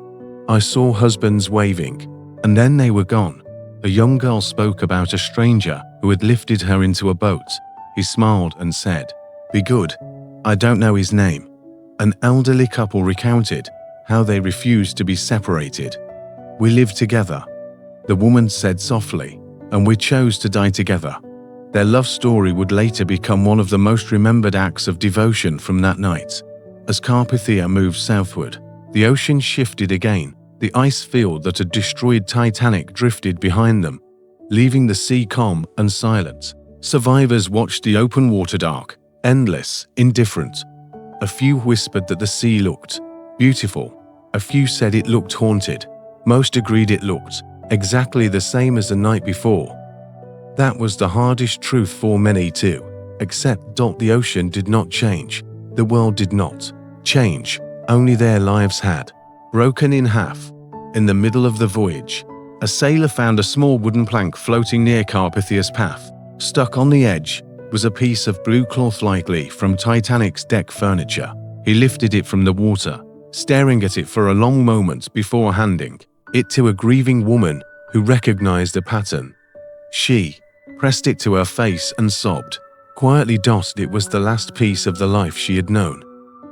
Speaker 1: I saw husbands waving, and then they were gone." A young girl spoke about a stranger who had lifted her into a boat. He smiled and said, "Be good. I don't know his name." An elderly couple recounted how they refused to be separated. "We lived together," the woman said softly, "and we chose to die together." Their love story would later become one of the most remembered acts of devotion from that night. As Carpathia moved southward, the ocean shifted again. The ice field that had destroyed Titanic drifted behind them, leaving the sea calm and silent. Survivors watched the open water dark, endless, indifferent. A few whispered that the sea looked beautiful. A few said it looked haunted. Most agreed it looked exactly the same as the night before. That was the hardest truth for many too. Except the ocean did not change. The world did not change. Only their lives had. Broken in half. In the middle of the voyage, a sailor found a small wooden plank floating near Carpathia's path. Stuck on the edge was a piece of blue cloth likely from Titanic's deck furniture. He lifted it from the water, staring at it for a long moment before handing it to a grieving woman who recognized the pattern. She pressed it to her face and sobbed. Quietly, it was the last piece of the life she had known.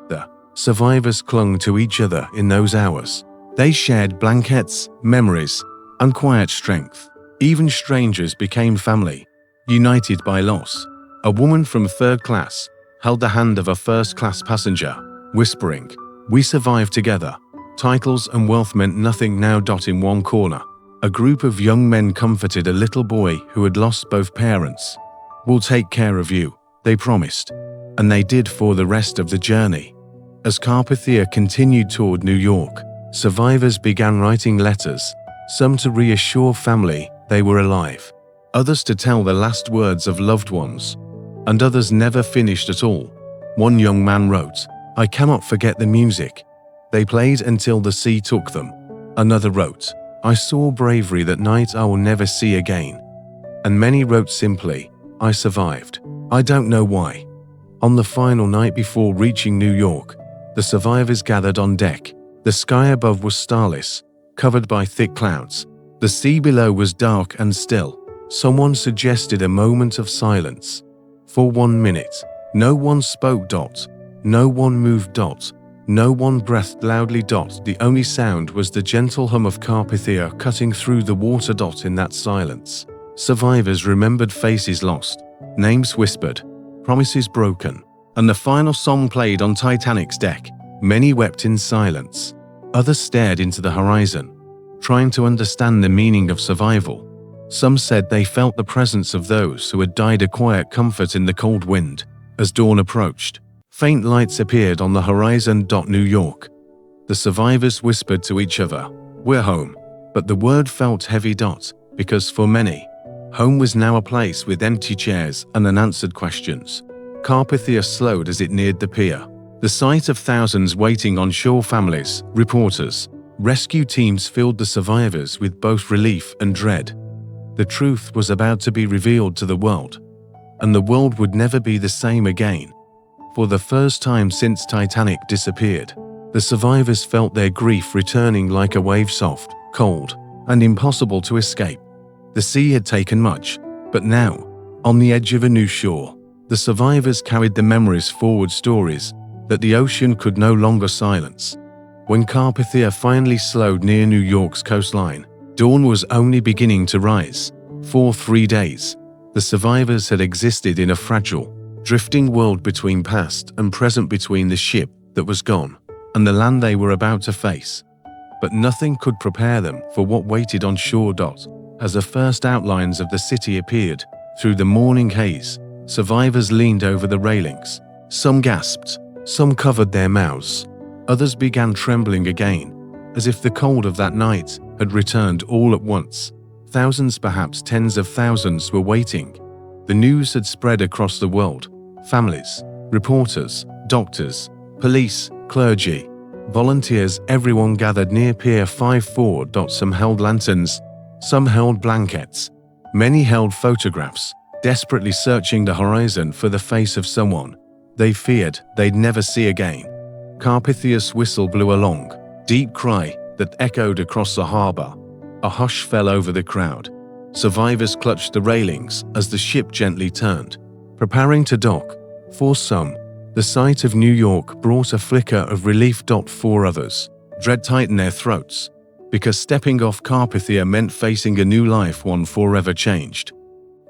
Speaker 1: The survivors clung to each other in those hours. They shared blankets, memories, and quiet strength. Even strangers became family, united by loss. A woman from third class held the hand of a first-class passenger, whispering, "We survived together." Titles and wealth meant nothing now. In one corner, a group of young men comforted a little boy who had lost both parents. "We'll take care of you," they promised, and they did for the rest of the journey. As Carpathia continued toward New York, survivors began writing letters, some to reassure family they were alive, others to tell the last words of loved ones, and others never finished at all. One young man wrote, "I cannot forget the music they played until the sea took them." Another wrote, "I saw bravery that night I will never see again." And many wrote simply, "I survived. I don't know why." On the final night before reaching New York, the survivors gathered on deck. The sky above was starless, covered by thick clouds. The sea below was dark and still. Someone suggested a moment of silence. For 1 minute, no one spoke. No one moved. No one breathed loudly. The only sound was the gentle hum of Carpathia cutting through the water. In that silence, survivors remembered faces lost, names whispered, promises broken, and the final song played on Titanic's deck. Many wept in silence. Others stared into the horizon, trying to understand the meaning of survival. Some said they felt the presence of those who had died, a quiet comfort in the cold wind. As dawn approached, faint lights appeared on the horizon. New York. The survivors whispered to each other, "We're home." But the word felt heavy. Because for many, home was now a place with empty chairs and unanswered questions. Carpathia slowed as it neared the pier. The sight of thousands waiting on shore, families, reporters, rescue teams filled the survivors with both relief and dread. The truth was about to be revealed to the world, and the world would never be the same again. For the first time since Titanic disappeared, the survivors felt their grief returning like a wave, soft, cold, and impossible to escape. The sea had taken much, but now, on the edge of a new shore, the survivors carried the memories forward, stories that the ocean could no longer silence. When Carpathia finally slowed near New York's coastline, dawn was only beginning to rise. For 3 days, the survivors had existed in a fragile, drifting world between past and present, between the ship that was gone and the land they were about to face. But nothing could prepare them for what waited on shore. As the first outlines of the city appeared through the morning haze, survivors leaned over the railings. Some gasped, some covered their mouths, others began trembling again, as if the cold of that night had returned all at once. Thousands, perhaps tens of thousands, were waiting. The news had spread across the world. Families, reporters, doctors, police, clergy, volunteers, everyone gathered near Pier 54. Some held lanterns, some held blankets, many held photographs, desperately searching the horizon for the face of someone they feared they'd never see again. Carpathia's whistle blew a long, deep cry that echoed across the harbor. A hush fell over the crowd. Survivors clutched the railings as the ship gently turned, preparing to dock. For some, the sight of New York brought a flicker of relief. For others, dread tightened their throats, because stepping off Carpathia meant facing a new life, one forever changed.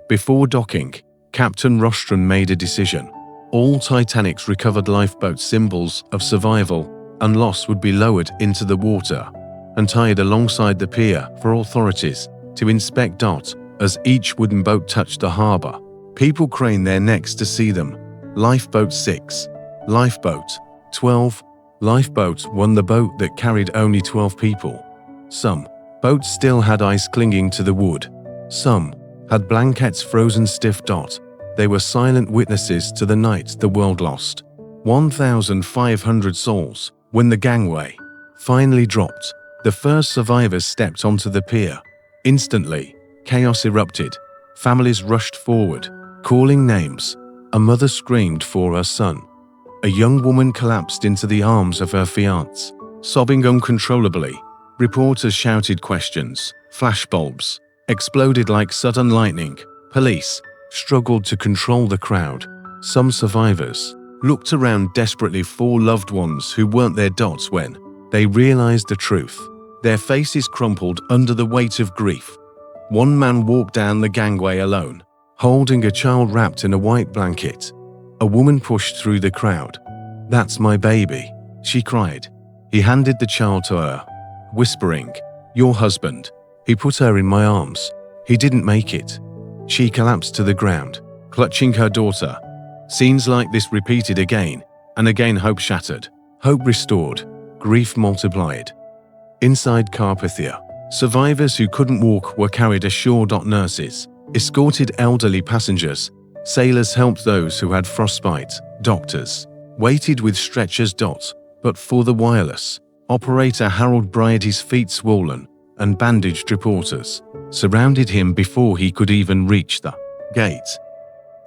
Speaker 1: Before docking, Captain Rostron made a decision. All Titanic's recovered lifeboats, symbols of survival and loss, would be lowered into the water and tied alongside the pier for authorities to inspect. As each wooden boat touched the harbor, people craned their necks to see them. Lifeboat 6, Lifeboat 12, Lifeboat won the boat that carried only 12 people. Some boats still had ice clinging to the wood. Some had blankets frozen stiff. They were silent witnesses to the night the world lost. 1,500 souls. When the gangway finally dropped, the first survivors stepped onto the pier. Instantly, chaos erupted. Families rushed forward, calling names. A mother screamed for her son. A young woman collapsed into the arms of her fiancé, sobbing uncontrollably. Reporters shouted questions. Flashbulbs exploded like sudden lightning. Police struggled to control the crowd. Some survivors looked around desperately for loved ones who weren't there. When they realized the truth, their faces crumpled under the weight of grief. One man walked down the gangway alone, holding a child wrapped in a white blanket. A woman pushed through the crowd. "That's my baby," she cried. He handed the child to her, whispering, "Your husband." He put her in my arms. "He didn't make it." She collapsed to the ground, clutching her daughter. Scenes like this repeated again and again. Hope shattered, hope restored, grief multiplied. Inside Carpathia, survivors who couldn't walk were carried ashore. Nurses escorted elderly passengers. Sailors helped those who had frostbite. Doctors waited with stretchers. But for the wireless operator, Harold Bryant, his feet swollen and bandaged, reporters surrounded him before he could even reach the gate.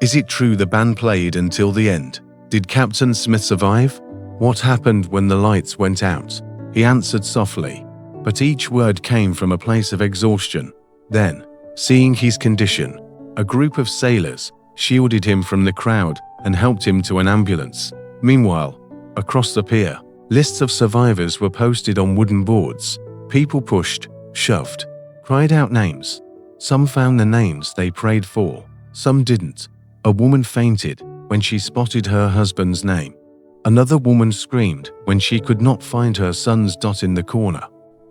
Speaker 1: Is it true the band played until the end? Did Captain Smith survive? What happened when the lights went out? He answered softly, but each word came from a place of exhaustion. Then, seeing his condition, a group of sailors shielded him from the crowd and helped him to an ambulance. Meanwhile, across the pier, lists of survivors were posted on wooden boards. People pushed, shoved, cried out names. Some found the names they prayed for, some didn't. A woman fainted when she spotted her husband's name. Another woman screamed when she could not find her son's. In the corner,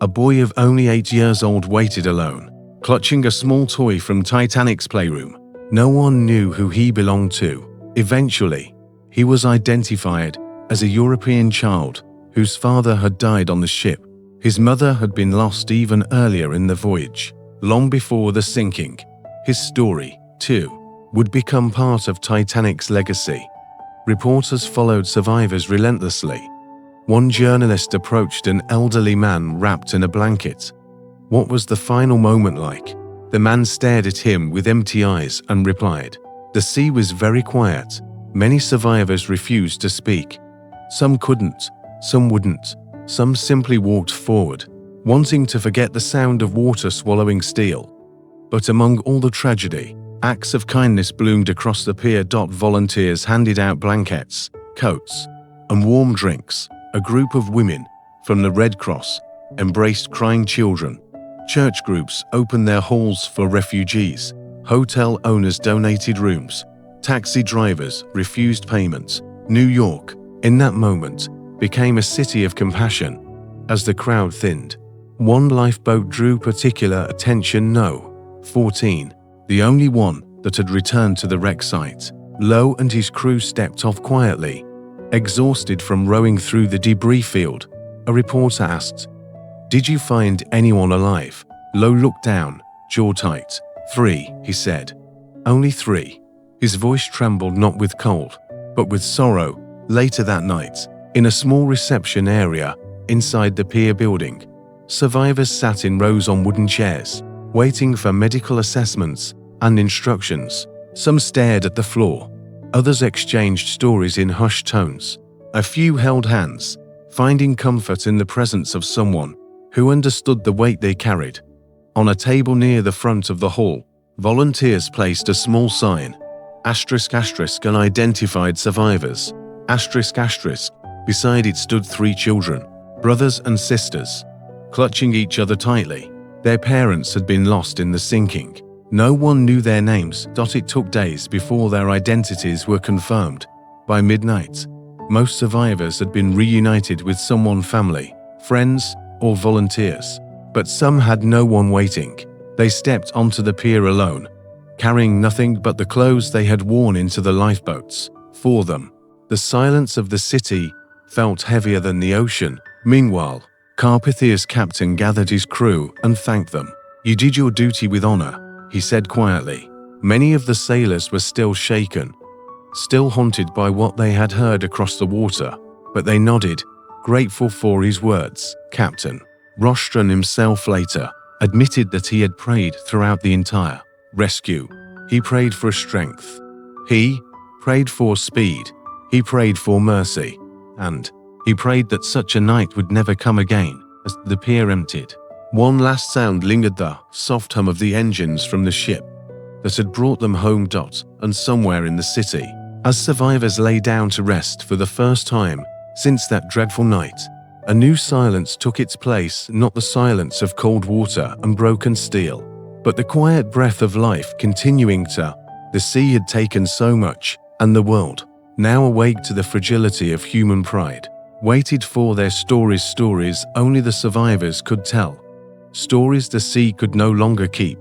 Speaker 1: a boy of only 8 years old waited alone, clutching a small toy from Titanic's playroom. No one knew who he belonged to. Eventually, he was identified as a European child whose father had died on the ship. His mother had been lost even earlier in the voyage, long before the sinking. His story, too, would become part of Titanic's legacy. Reporters followed survivors relentlessly. One journalist approached an elderly man wrapped in a blanket. What was the final moment like? The man stared at him with empty eyes and replied, "The sea was very quiet." Many survivors refused to speak. Some couldn't, some wouldn't, some simply walked forward, wanting to forget the sound of water swallowing steel. But among all the tragedy, acts of kindness bloomed across the pier. Volunteers handed out blankets, coats, and warm drinks. A group of women from the Red Cross embraced crying children. Church groups opened their halls for refugees. Hotel owners donated rooms. Taxi drivers refused payments. New York, in that moment, became a city of compassion. As the crowd thinned, one lifeboat drew particular attention. No. 14, the only one that had returned to the wreck site. Lowe and his crew stepped off quietly, exhausted from rowing through the debris field. A reporter asked, "Did you find anyone alive?" Lowe looked down, jaw tight. "3, he said. "Only 3. His voice trembled not with cold, but with sorrow. Later that night, in a small reception area inside the pier building, survivors sat in rows on wooden chairs, waiting for medical assessments and instructions. Some stared at the floor. Others exchanged stories in hushed tones. A few held hands, finding comfort in the presence of someone who understood the weight they carried. On a table near the front of the hall, volunteers placed a small sign, **** unidentified survivors, ***. Beside it stood 3 children, brothers and sisters, clutching each other tightly. Their parents had been lost in the sinking. No one knew their names. It took days before their identities were confirmed. By midnight, most survivors had been reunited with someone, family, friends, or volunteers. But some had no one waiting. They stepped onto the pier alone, carrying nothing but the clothes they had worn into the lifeboats. For them, the silence of the city felt heavier than the ocean. Meanwhile, Carpathia's captain gathered his crew and thanked them. "You did your duty with honor," he said quietly. Many of the sailors were still shaken, still haunted by what they had heard across the water, but they nodded, grateful for his words. Captain Rostron himself later admitted that he had prayed throughout the entire rescue. He prayed for strength. He prayed for speed. He prayed for mercy. And he prayed that such a night would never come again. As the pier emptied, one last sound lingered, the soft hum of the engines from the ship that had brought them home. And somewhere in the city, as survivors lay down to rest for the first time since that dreadful night, a new silence took its place, not the silence of cold water and broken steel, but the quiet breath of life continuing to. The sea had taken so much, and the world, now awake to the fragility of human pride, waited for their stories. Stories only the survivors could tell. Stories the sea could no longer keep.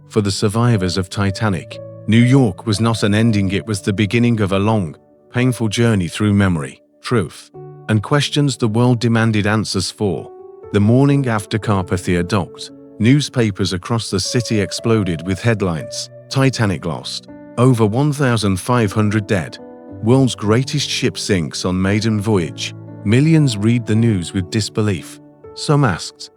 Speaker 1: For the survivors of Titanic, New York was not an ending, it was the beginning of a long, painful journey through memory, truth, and questions the world demanded answers for. The morning after Carpathia docked, newspapers across the city exploded with headlines: "Titanic lost. Over 1,500 dead. World's greatest ship sinks on maiden voyage." Millions read the news with disbelief. Some asked,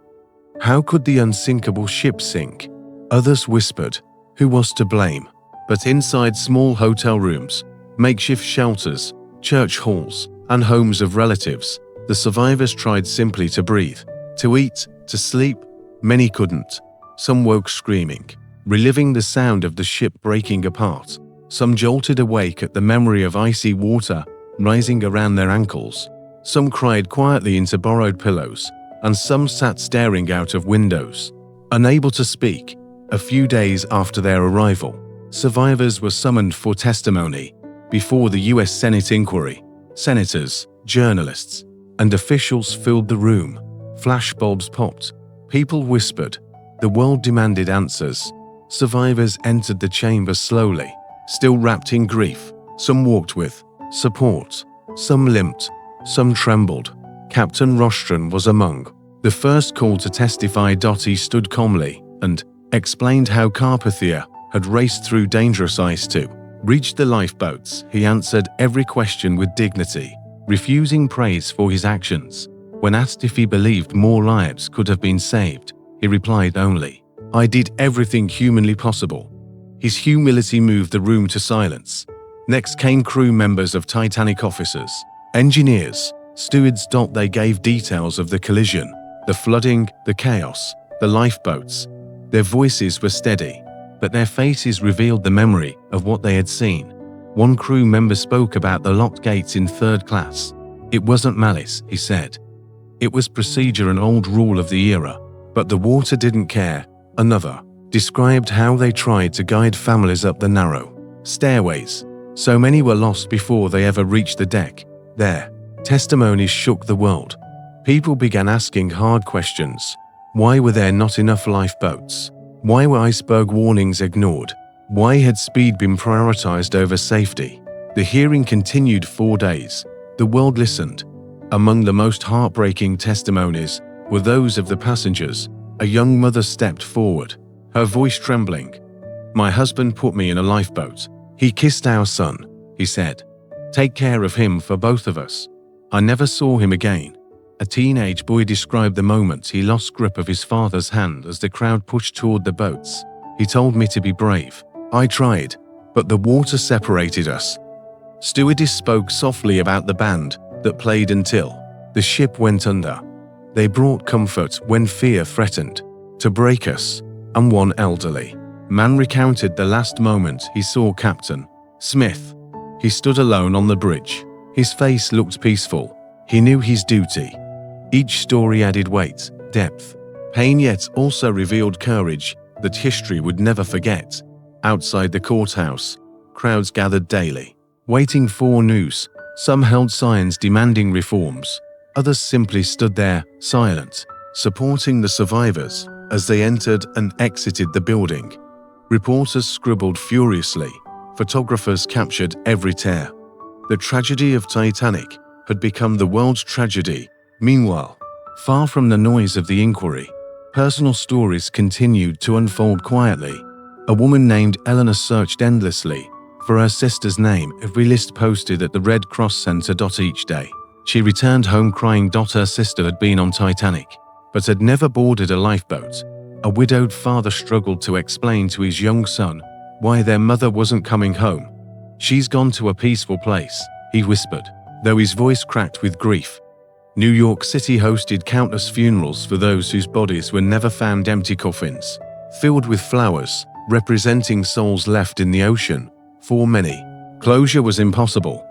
Speaker 1: how could the unsinkable ship sink? Others whispered, who was to blame? But inside small hotel rooms, makeshift shelters, church halls, and homes of relatives, the survivors tried simply to breathe, to eat, to sleep. Many couldn't. Some woke screaming, reliving the sound of the ship breaking apart. Some jolted awake at the memory of icy water rising around their ankles. Some cried quietly into borrowed pillows, and some sat staring out of windows, unable to speak. A few days after their arrival, survivors were summoned for testimony before the U.S. Senate inquiry. Senators, journalists, and officials filled the room. Flashbulbs popped. People whispered. The world demanded answers. Survivors entered the chamber slowly, still wrapped in grief. Some walked with support. Some limped. Some trembled. Captain Rostron was among the first called to testify. He stood calmly and explained how Carpathia had raced through dangerous ice to reach the lifeboats. He answered every question with dignity, refusing praise for his actions. When asked if he believed more lives could have been saved, he replied only, "I did everything humanly possible." His humility moved the room to silence. Next came crew members of Titanic, officers, engineers, stewards. They gave details of the collision, the flooding, the chaos, the lifeboats. Their voices were steady, but their faces revealed the memory of what they had seen. One crew member spoke about the locked gates in third class. "It wasn't malice," he said. "It was procedure, an old rule of the era. But the water didn't care." Another described how they tried to guide families up the narrow stairways. So many were lost before they ever reached the deck. Their testimonies shook the world. People began asking hard questions. Why were there not enough lifeboats? Why were iceberg warnings ignored? Why had speed been prioritized over safety? The hearing continued 4 days. The world listened. Among the most heartbreaking testimonies were those of the passengers. A young mother stepped forward, her voice trembling. "My husband put me in a lifeboat. He kissed our son," he said. "Take care of him for both of us. I never saw him again." A teenage boy described the moment he lost grip of his father's hand as the crowd pushed toward the boats. "He told me to be brave. I tried, but the water separated us." Stewardess spoke softly about the band that played until the ship went under. "They brought comfort when fear threatened to break us." And one elderly man recounted the last moment he saw Captain Smith. He stood alone on the bridge. His face looked peaceful. He knew his duty. Each story added weight, depth, pain, yet also revealed courage that history would never forget. Outside the courthouse, crowds gathered daily, waiting for news. Some held signs demanding reforms. Others simply stood there, silent, supporting the survivors as they entered and exited the building. Reporters scribbled furiously. Photographers captured every tear. The tragedy of Titanic had become the world's tragedy. Meanwhile, far from the noise of the inquiry, personal stories continued to unfold quietly. A woman named Eleanor searched endlessly for her sister's name every list posted at the Red Cross Center. Each day, she returned home crying. Her sister had been on Titanic, but had never boarded a lifeboat. A widowed father struggled to explain to his young son why their mother wasn't coming home. "She's gone to a peaceful place," he whispered, though his voice cracked with grief. New York City hosted countless funerals for those whose bodies were never found. Empty coffins, filled with flowers, representing souls left in the ocean. For many, closure was impossible.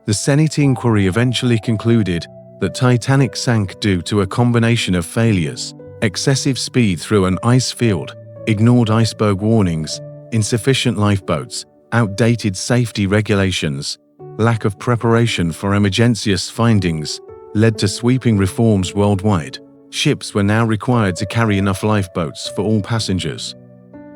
Speaker 1: The Senate inquiry eventually concluded that Titanic sank due to a combination of failures: excessive speed through an ice field, ignored iceberg warnings, insufficient lifeboats, outdated safety regulations, lack of preparation for emergencies. Findings led to sweeping reforms worldwide. Ships were now required to carry enough lifeboats for all passengers.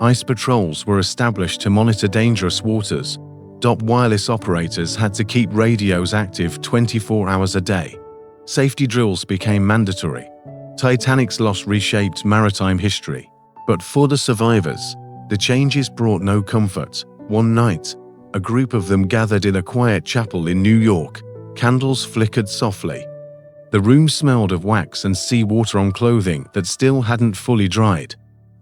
Speaker 1: Ice patrols were established to monitor dangerous waters. Wireless operators had to keep radios active 24 hours a day. Safety drills became mandatory. Titanic's loss reshaped maritime history. But for the survivors, the changes brought no comfort. One night, a group of them gathered in a quiet chapel in New York. Candles flickered softly. The room smelled of wax and seawater on clothing that still hadn't fully dried.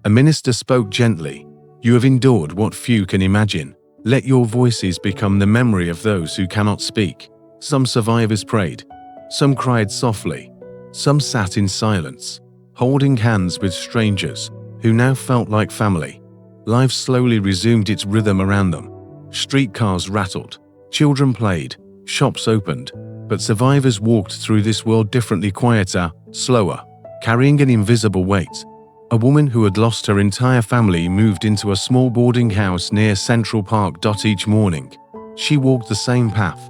Speaker 1: A minister spoke gently. "You have endured what few can imagine. Let your voices become the memory of those who cannot speak." Some survivors prayed. Some cried softly. Some sat in silence, holding hands with strangers who now felt like family. Life slowly resumed its rhythm around them. Streetcars rattled. Children played. Shops opened. But survivors walked through this world differently, quieter, slower, carrying an invisible weight. A woman who had lost her entire family moved into a small boarding house near Central Park. Each morning, she walked the same path,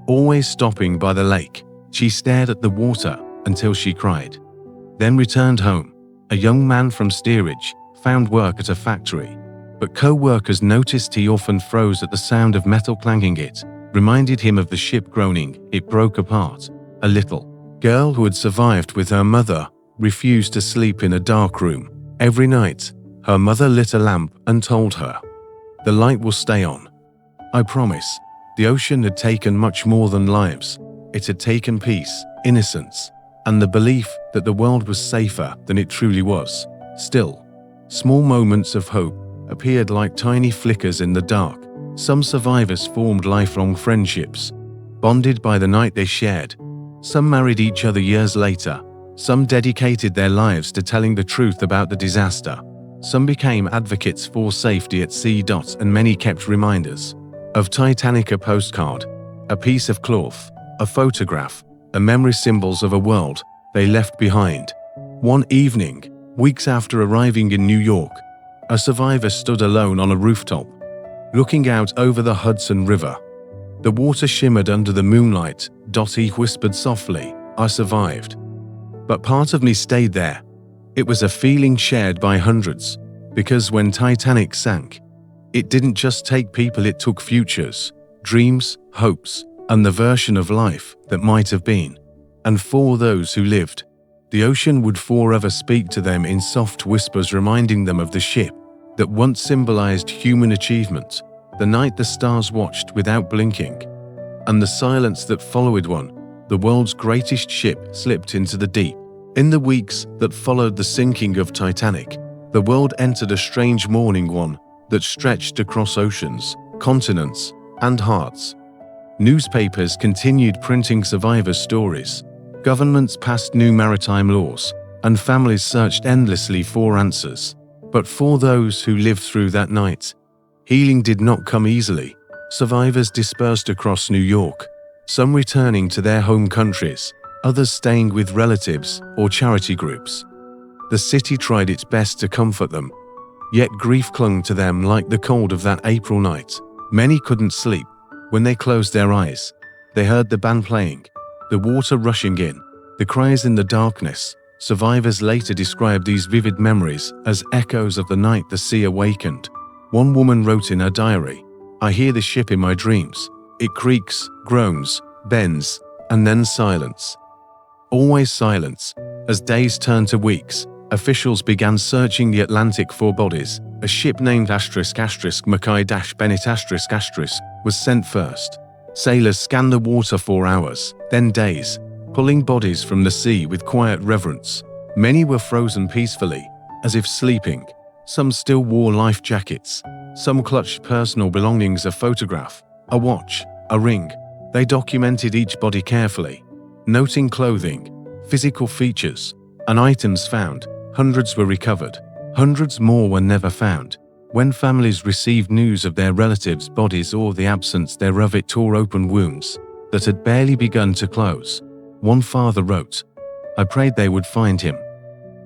Speaker 1: always stopping by the lake. She stared at the water until she cried, then returned home. A young man from steerage found work at a factory, but co-workers noticed he often froze at the sound of metal clanging. It reminded him of the ship groaning. It broke apart. A little girl who had survived with her mother refused to sleep in a dark room. Every night, her mother lit a lamp and told her, "The light will stay on. I promise." The ocean had taken much more than lives. It had taken peace, innocence, and the belief that the world was safer than it truly was. Still, small moments of hope appeared like tiny flickers in the dark. Some survivors formed lifelong friendships, bonded by the night they shared. Some married each other years later. Some dedicated their lives to telling the truth about the disaster. Some became advocates for safety at sea. And many kept reminders of Titanic: a postcard, a piece of cloth, a photograph, a memory, symbols of a world they left behind. One evening, weeks after arriving in New York, a survivor stood alone on a rooftop, looking out over the Hudson River. The water shimmered under the moonlight. He whispered softly, "I survived. But part of me stayed there." It was a feeling shared by hundreds, because when Titanic sank, it didn't just take people, it took futures, dreams, hopes, and the version of life that might have been. And for those who lived, the ocean would forever speak to them in soft whispers, reminding them of the ship that once symbolized human achievement, the night the stars watched without blinking, and the silence that followed one. The world's greatest ship slipped into the deep. In the weeks that followed the sinking of Titanic, the world entered a strange mourning, one that stretched across oceans, continents, and hearts. Newspapers continued printing survivors' stories. Governments passed new maritime laws, and families searched endlessly for answers. But for those who lived through that night, healing did not come easily. Survivors dispersed across New York, some returning to their home countries, others staying with relatives or charity groups. The city tried its best to comfort them, yet grief clung to them like the cold of that April night. Many couldn't sleep. When they closed their eyes, they heard the band playing, the water rushing in, the cries in the darkness. Survivors later described these vivid memories as echoes of the night the sea awakened. One woman wrote in her diary, "I hear the ship in my dreams. It creaks, groans, bends, and then silence. Always silence. As days turned to weeks, officials began searching the Atlantic for bodies. A ship named Mackay-Bennett was sent first. Sailors scanned the water for hours, then days, pulling bodies from the sea with quiet reverence. Many were frozen peacefully, as if sleeping. Some still wore life jackets. Some clutched personal belongings: a photograph, a watch, a ring. They documented each body carefully, noting clothing, physical features, and items found. Hundreds were recovered. Hundreds more were never found. When families received news of their relatives' bodies or the absence thereof, it tore open wounds that had barely begun to close. One father wrote, "I prayed they would find him.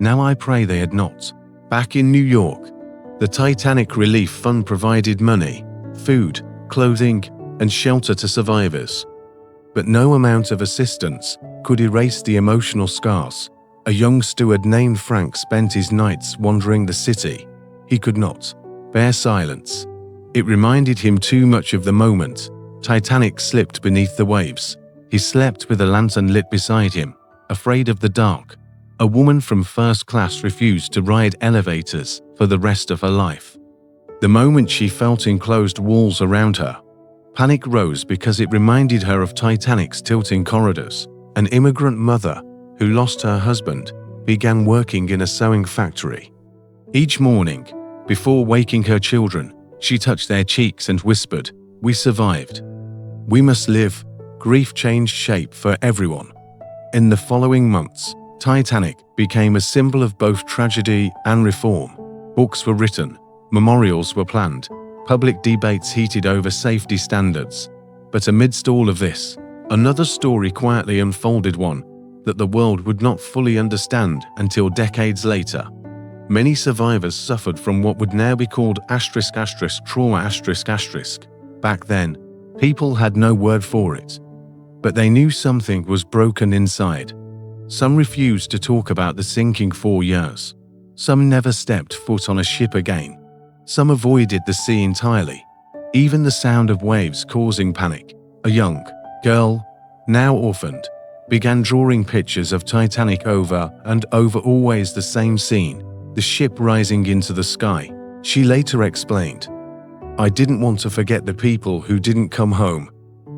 Speaker 1: Now I pray they had not." Back in New York, the Titanic Relief Fund provided money, food, clothing, and shelter to survivors. But no amount of assistance could erase the emotional scars. A young steward named Frank spent his nights wandering the city. He could not bear silence. It reminded him too much of the moment Titanic slipped beneath the waves. He slept with a lantern lit beside him, afraid of the dark. A woman from first class refused to ride elevators for the rest of her life. The moment she felt enclosed walls around her, panic rose because it reminded her of Titanic's tilting corridors. An immigrant mother who lost her husband began working in a sewing factory. Each morning, before waking her children, she touched their cheeks and whispered, "We survived. We must live." Grief changed shape for everyone. In the following months, Titanic became a symbol of both tragedy and reform. Books were written, memorials were planned, public debates heated over safety standards. But amidst all of this, another story quietly unfolded, one that the world would not fully understand until decades later. Many survivors suffered from what would now be called trauma. Back then, people had no word for it, but they knew something was broken inside. Some refused to talk about the sinking for years. Some never stepped foot on a ship again. Some avoided the sea entirely. Even the sound of waves causing panic. A young girl, now orphaned, began drawing pictures of Titanic over and over, always the same scene, the ship rising into the sky. She later explained, "I didn't want to forget the people who didn't come home."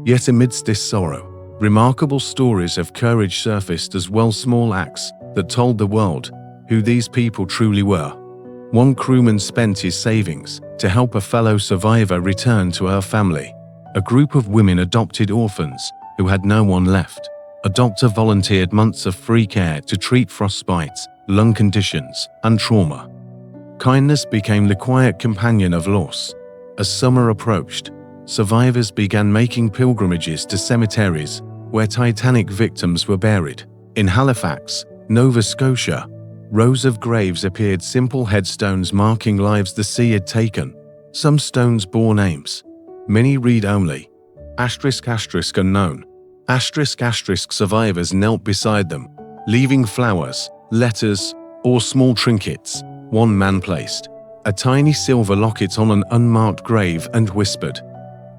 Speaker 1: Yet amidst this sorrow, remarkable stories of courage surfaced as well, small acts that told the world who these people truly were. One crewman spent his savings to help a fellow survivor return to her family. A group of women adopted orphans who had no one left. A doctor volunteered months of free care to treat frostbite, lung conditions, and trauma. Kindness became the quiet companion of loss. As summer approached, survivors began making pilgrimages to cemeteries where Titanic victims were buried. In Halifax, Nova Scotia, rows of graves appeared, simple headstones marking lives the sea had taken. Some stones bore names. Many read only *** unknown. *** survivors knelt beside them, leaving flowers, letters, or small trinkets. One man placed a tiny silver locket on an unmarked grave and whispered,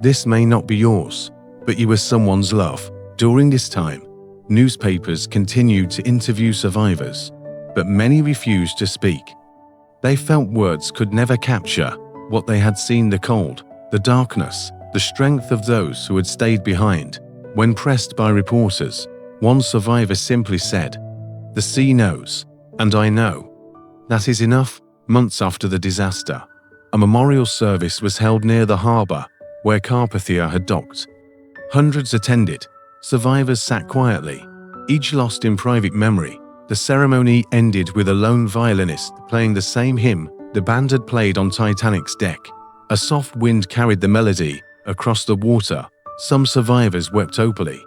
Speaker 1: "This may not be yours, but you were someone's love." During this time, newspapers continued to interview survivors, but many refused to speak. They felt words could never capture what they had seen: the cold, the darkness, the strength of those who had stayed behind. When pressed by reporters, one survivor simply said, "The sea knows, and I know." That is enough. Months after the disaster, a memorial service was held near the harbor where Carpathia had docked. Hundreds attended. Survivors sat quietly, each lost in private memory. The ceremony ended with a lone violinist playing the same hymn the band had played on Titanic's deck. A soft wind carried the melody across the water. Some survivors wept openly.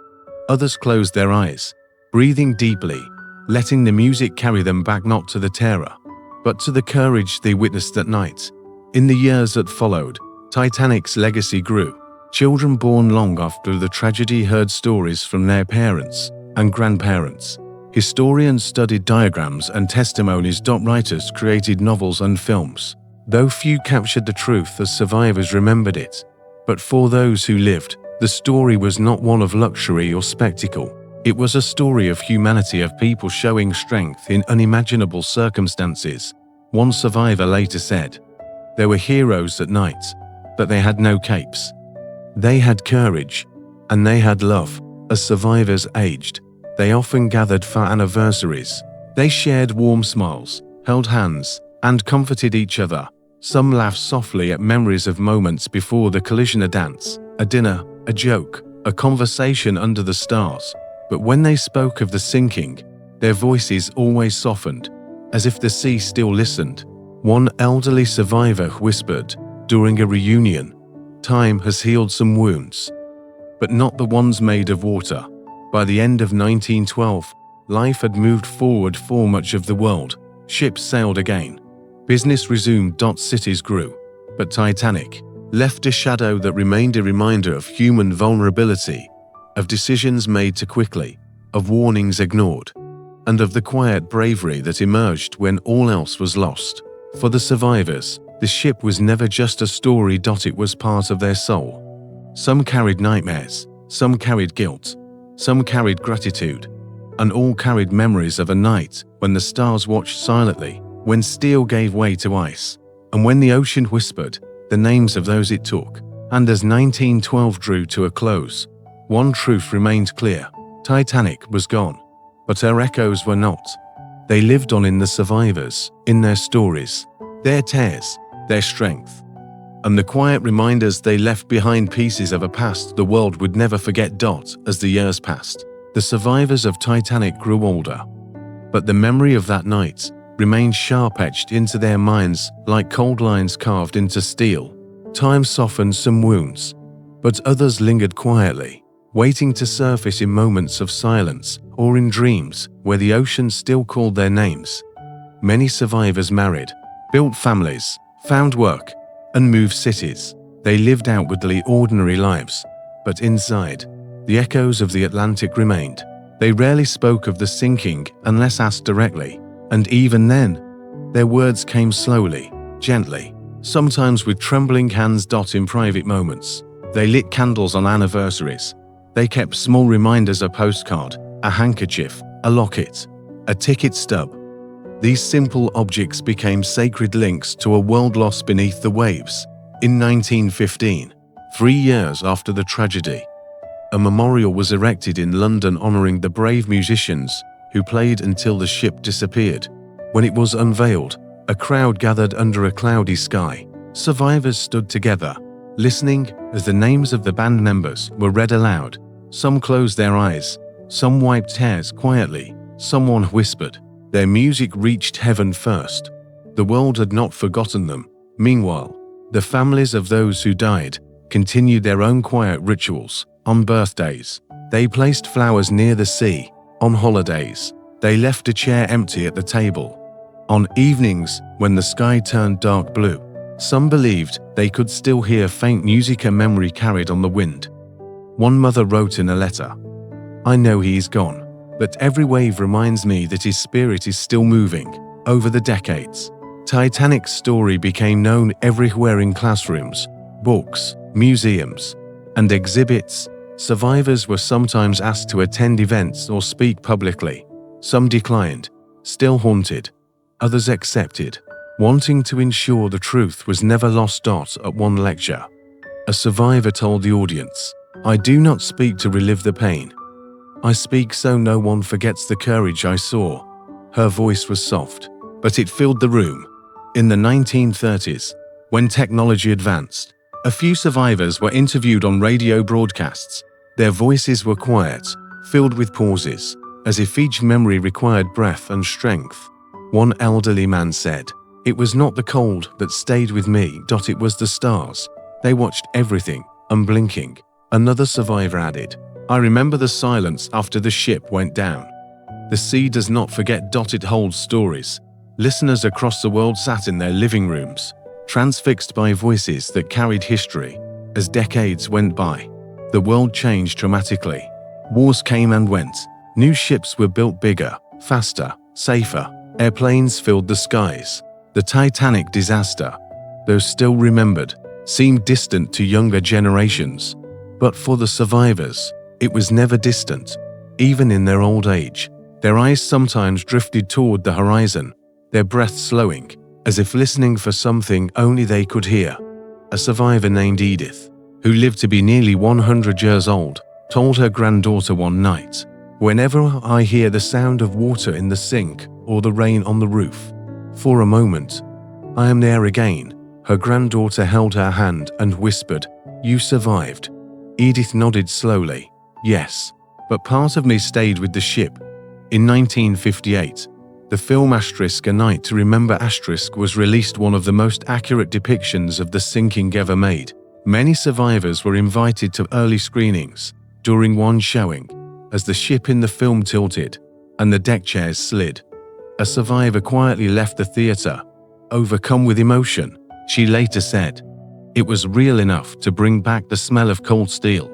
Speaker 1: Others closed their eyes, breathing deeply, letting the music carry them back, not to the terror, but to the courage they witnessed that night. In the years that followed, Titanic's legacy grew. Children born long after the tragedy heard stories from their parents and grandparents. Historians studied diagrams and testimonies. Writers created novels and films. Though few captured the truth as survivors remembered it, but for those who lived, The story was not one of luxury or spectacle. It was a story of humanity, of people showing strength in unimaginable circumstances. One survivor later said, "There were heroes at night, but they had no capes. They had courage, and they had love." As survivors aged, they often gathered for anniversaries. They shared warm smiles, held hands, and comforted each other. Some laughed softly at memories of moments before the collision, a dance, a dinner, a joke, a conversation under the stars. But when they spoke of the sinking, their voices always softened, as if the sea still listened. One elderly survivor whispered during a reunion, "Time has healed some wounds, but not the ones made of water." By the end of 1912, life had moved forward for much of the world. Ships sailed again. Business resumed. Cities grew. But Titanic left a shadow that remained a reminder of human vulnerability, of decisions made too quickly, of warnings ignored, and of the quiet bravery that emerged when all else was lost. For the survivors, the ship was never just a story. It was part of their soul. Some carried nightmares, some carried guilt, some carried gratitude, and all carried memories of a night when the stars watched silently, when steel gave way to ice, and when the ocean whispered the names of those it took. And as 1912 drew to a close, one truth remained clear: Titanic was gone, but her echoes were not. They lived on in the survivors, in their stories, their tears, their strength, and the quiet reminders they left behind, pieces of a past the world would never forget. As the years passed, the survivors of Titanic grew older, but the memory of that night remained sharp, etched into their minds like cold lines carved into steel. Time softened some wounds, but others lingered quietly, waiting to surface in moments of silence or in dreams where the ocean still called their names. Many survivors married, built families, found work, and moved cities. They lived outwardly ordinary lives, but inside, the echoes of the Atlantic remained. They rarely spoke of the sinking unless asked directly, and even then, their words came slowly, gently, sometimes with trembling hands. In private moments, they lit candles on anniversaries. They kept small reminders: a postcard, a handkerchief, a locket, a ticket stub. These simple objects became sacred links to a world lost beneath the waves. In 1915, 3 years after the tragedy, a memorial was erected in London honoring the brave musicians who played until the ship disappeared. When it was unveiled, a crowd gathered under a cloudy sky. Survivors stood together, listening as the names of the band members were read aloud. Some closed their eyes, some wiped tears quietly, someone whispered. Their music reached heaven first. The world had not forgotten them. Meanwhile, the families of those who died continued their own quiet rituals. On birthdays, they placed flowers near the sea. On holidays, they left a chair empty at the table. On evenings, when the sky turned dark blue, some believed they could still hear faint music, a memory carried on the wind. One mother wrote in a letter, "I know he is gone, but every wave reminds me that his spirit is still moving." Over the decades, Titanic's story became known everywhere, in classrooms, books, museums, and exhibits. Survivors were sometimes asked to attend events or speak publicly. Some declined, still haunted. Others accepted, wanting to ensure the truth was never lost. At one lecture, a survivor told the audience, "I do not speak to relive the pain. I speak so no one forgets the courage I saw." Her voice was soft, but it filled the room. In the 1930s, when technology advanced, a few survivors were interviewed on radio broadcasts. Their voices were quiet, filled with pauses, as if each memory required breath and strength. One elderly man said, "It was not the cold that stayed with me. It was the stars. They watched everything, unblinking." Another survivor added, "I remember the silence after the ship went down." The sea does not forget. It holds stories. Listeners across the world sat in their living rooms, transfixed by voices that carried history. As decades went by, the world changed dramatically. Wars came and went. New ships were built bigger, faster, safer. Airplanes filled the skies. The Titanic disaster, though still remembered, seemed distant to younger generations. But for the survivors, it was never distant. Even in their old age, their eyes sometimes drifted toward the horizon, their breath slowing, as if listening for something only they could hear. A survivor named Edith, who lived to be nearly 100 years old, told her granddaughter one night, "Whenever I hear the sound of water in the sink or the rain on the roof, for a moment, I am there again." Her granddaughter held her hand and whispered, "You survived." Edith nodded slowly. "Yes, but part of me stayed with the ship." In 1958, the film A Night to Remember was released, one of the most accurate depictions of the sinking ever made. Many survivors were invited to early screenings. During one showing, as the ship in the film tilted and the deck chairs slid, a survivor quietly left the theater, overcome with emotion. She later said, "It was real enough to bring back the smell of cold steel."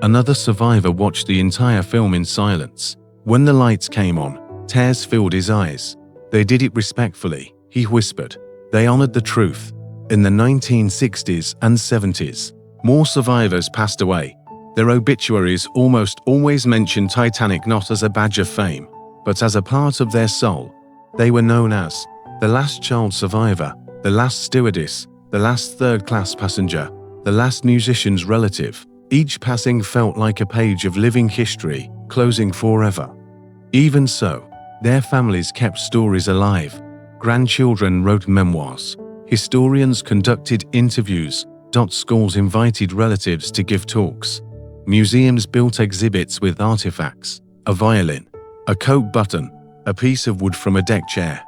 Speaker 1: Another survivor watched the entire film in silence. When the lights came on, tears filled his eyes. "They did it respectfully," he whispered. "They honored the truth." In the 1960s and 70s, more survivors passed away. Their obituaries almost always mentioned Titanic not as a badge of fame, but as a part of their soul. They were known as the last child survivor, the last stewardess, the last third-class passenger, the last musician's relative. Each passing felt like a page of living history, closing forever. Even so, their families kept stories alive. Grandchildren wrote memoirs. Historians conducted interviews. Schools invited relatives to give talks. Museums built exhibits with artifacts, a violin, a coat button, a piece of wood from a deck chair.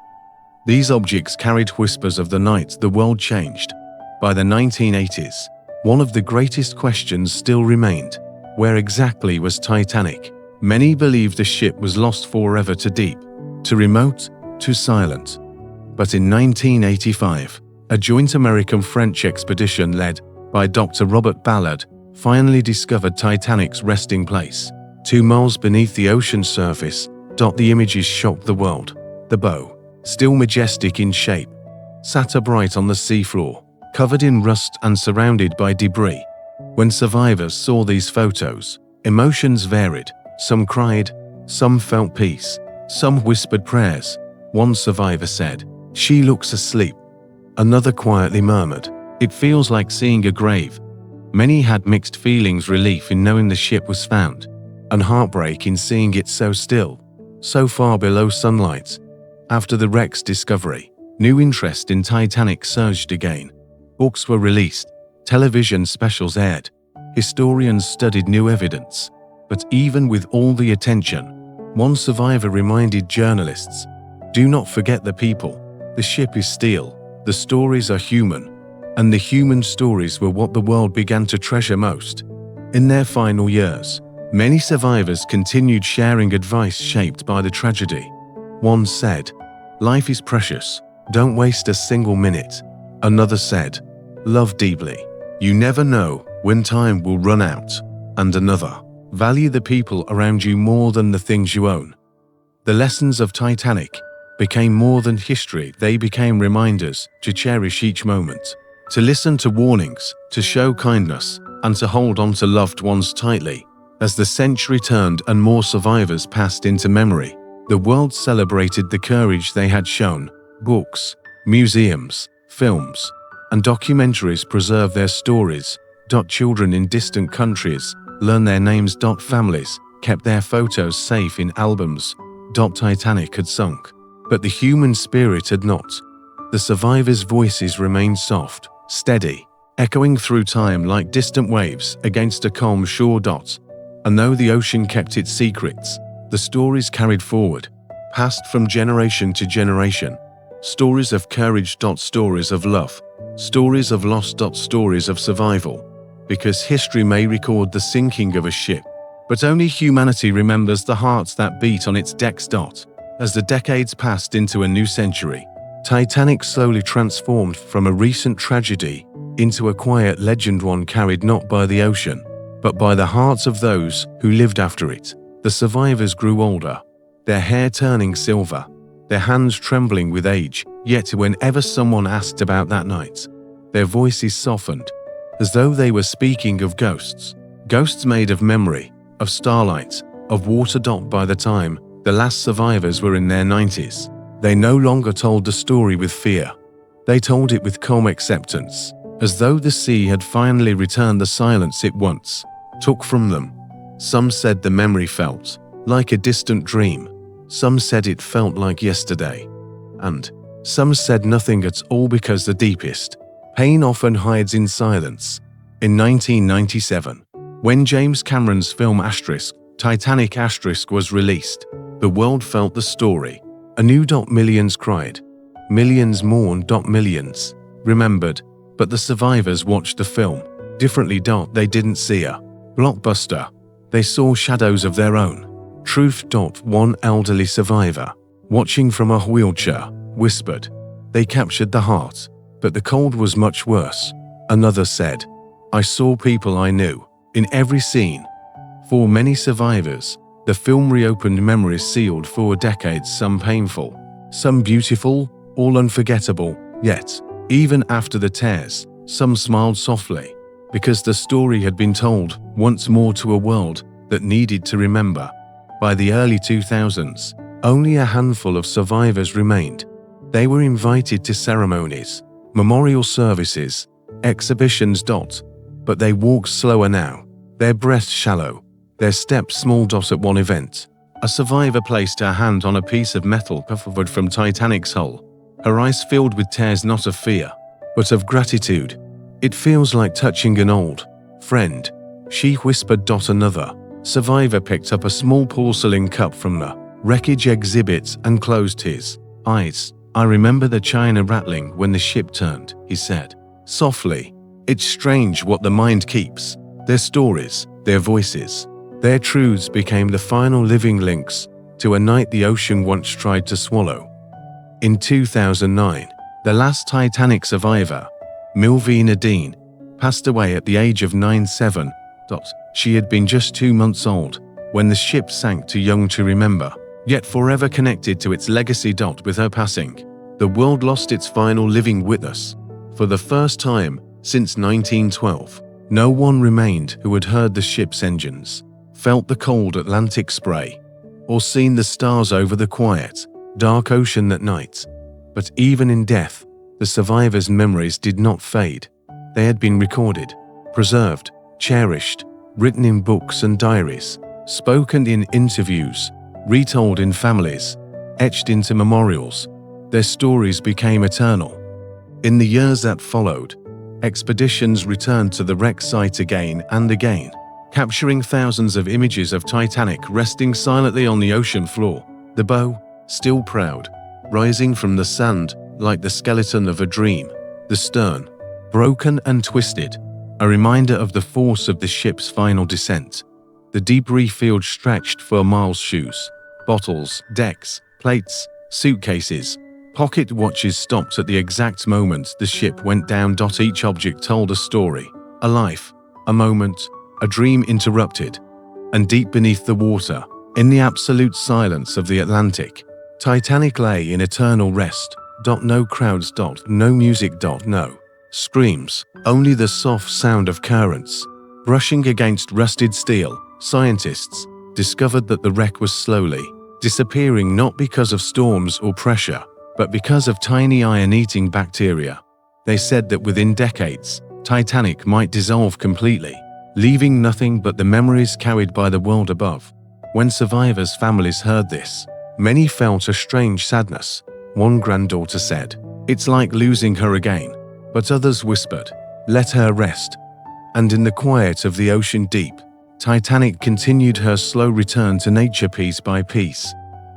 Speaker 1: These objects carried whispers of the night the world changed. By the 1980s, one of the greatest questions still remained: where exactly was Titanic? Many believed the ship was lost forever, too deep, too remote, too silent. But in 1985, a joint American-French expedition led by Dr. Robert Ballard finally discovered Titanic's resting place, 2 miles beneath the ocean surface. The images shocked the world. The bow, still majestic in shape, sat upright on the seafloor, covered in rust and surrounded by debris. When survivors saw these photos, emotions varied. Some cried, some felt peace, some whispered prayers. One survivor said, "She looks asleep." Another quietly murmured, "It feels like seeing a grave." Many had mixed feelings: relief in knowing the ship was found, and heartbreak in seeing it so still, so far below sunlight. After the wreck's discovery, new interest in Titanic surged again. Books were released, television specials aired, historians studied new evidence. But even with all the attention, one survivor reminded journalists, "Do not forget the people. The ship is steel, the stories are human." And the human stories were what the world began to treasure most. In their final years, many survivors continued sharing advice shaped by the tragedy. One said, "Life is precious. Don't waste a single minute." Another said, "Love deeply. You never know when time will run out." And another, "Value the people around you more than the things you own." The lessons of Titanic became more than history. They became reminders to cherish each moment, to listen to warnings, to show kindness, and to hold on to loved ones tightly. As the century turned and more survivors passed into memory, the world celebrated the courage they had shown. Books, museums, films, and documentaries preserve their stories. Children in distant countries learn their names. Families kept their photos safe in albums. Titanic had sunk, but the human spirit had not. The survivors' voices remained soft, steady, echoing through time like distant waves against a calm shore. And though the ocean kept its secrets, the stories carried forward, passed from generation to generation. Stories of courage. Stories of love. Stories of loss. Stories of survival. Because history may record the sinking of a ship, but only humanity remembers the hearts that beat on its decks. As the decades passed into a new century, Titanic slowly transformed from a recent tragedy into a quiet legend, one carried not by the ocean, but by the hearts of those who lived after it. The survivors grew older, their hair turning silver, their hands trembling with age, yet whenever someone asked about that night, their voices softened, as though they were speaking of ghosts. Ghosts made of memory, of starlight, of water. By the time the last survivors were in their 90s, they no longer told the story with fear. They told it with calm acceptance, as though the sea had finally returned the silence it once took from them. Some said the memory felt like a distant dream. Some said it felt like yesterday. And some said nothing at all, because the deepest pain often hides in silence. In 1997, when James Cameron's film Titanic was released, the world felt the story anew. Millions cried. Millions mourned. Millions remembered. But the survivors watched the film differently. They didn't see a blockbuster. They saw shadows of their own truth. One elderly survivor, watching from a wheelchair, whispered, "They captured the heart, but the cold was much worse." Another said, "I saw people I knew in every scene." For many survivors, the film reopened memories sealed for decades, some painful, some beautiful, all unforgettable. Yet, even after the tears, some smiled softly, because the story had been told once more to a world that needed to remember. By the early 2000s, only a handful of survivors remained. They were invited to ceremonies, memorial services, exhibitions. But they walked slower now, their breaths shallow, their steps small. At one event, a survivor placed her hand on a piece of metal covered from Titanic's hull, her eyes filled with tears, not of fear, but of gratitude. "It feels like touching an old friend," she whispered. Another survivor picked up a small porcelain cup from the wreckage exhibit and closed his eyes. "I remember the china rattling when the ship turned," he said softly. "It's strange what the mind keeps." Their stories, their voices, their truths became the final living links to a night the ocean once tried to swallow. In 2009, the last Titanic survivor, Milvina Dean, passed away at the age of 97. She had been just 2 months old when the ship sank, too young to remember, yet forever connected to its legacy. With her passing, the world lost its final living witness. For the first time since 1912, no one remained who had heard the ship's engines, felt the cold Atlantic spray, or seen the stars over the quiet, dark ocean that night. But even in death, the survivors' memories did not fade. They had been recorded, preserved, cherished, written in books and diaries, spoken in interviews, retold in families, etched into memorials. Their stories became eternal. In the years that followed, expeditions returned to the wreck site again and again, capturing thousands of images of Titanic resting silently on the ocean floor, the bow, still proud, rising from the sand like the skeleton of a dream, the stern, broken and twisted, a reminder of the force of the ship's final descent. The debris field stretched for miles. Shoes, bottles, decks, plates, suitcases, pocket watches stopped at the exact moment the ship went down. Each object told a story, a life, a moment, a dream interrupted. And deep beneath the water, in the absolute silence of the Atlantic, Titanic lay in eternal rest. No crowds. No music. No screams, only the soft sound of currents brushing against rusted steel. Scientists discovered that the wreck was slowly disappearing, not because of storms or pressure, but because of tiny iron-eating bacteria. They said that within decades, Titanic might dissolve completely, leaving nothing but the memories carried by the world above. When survivors' families heard this, many felt a strange sadness. One granddaughter said, "It's like losing her again." But others whispered, "Let her rest." And in the quiet of the ocean deep, Titanic continued her slow return to nature piece by piece,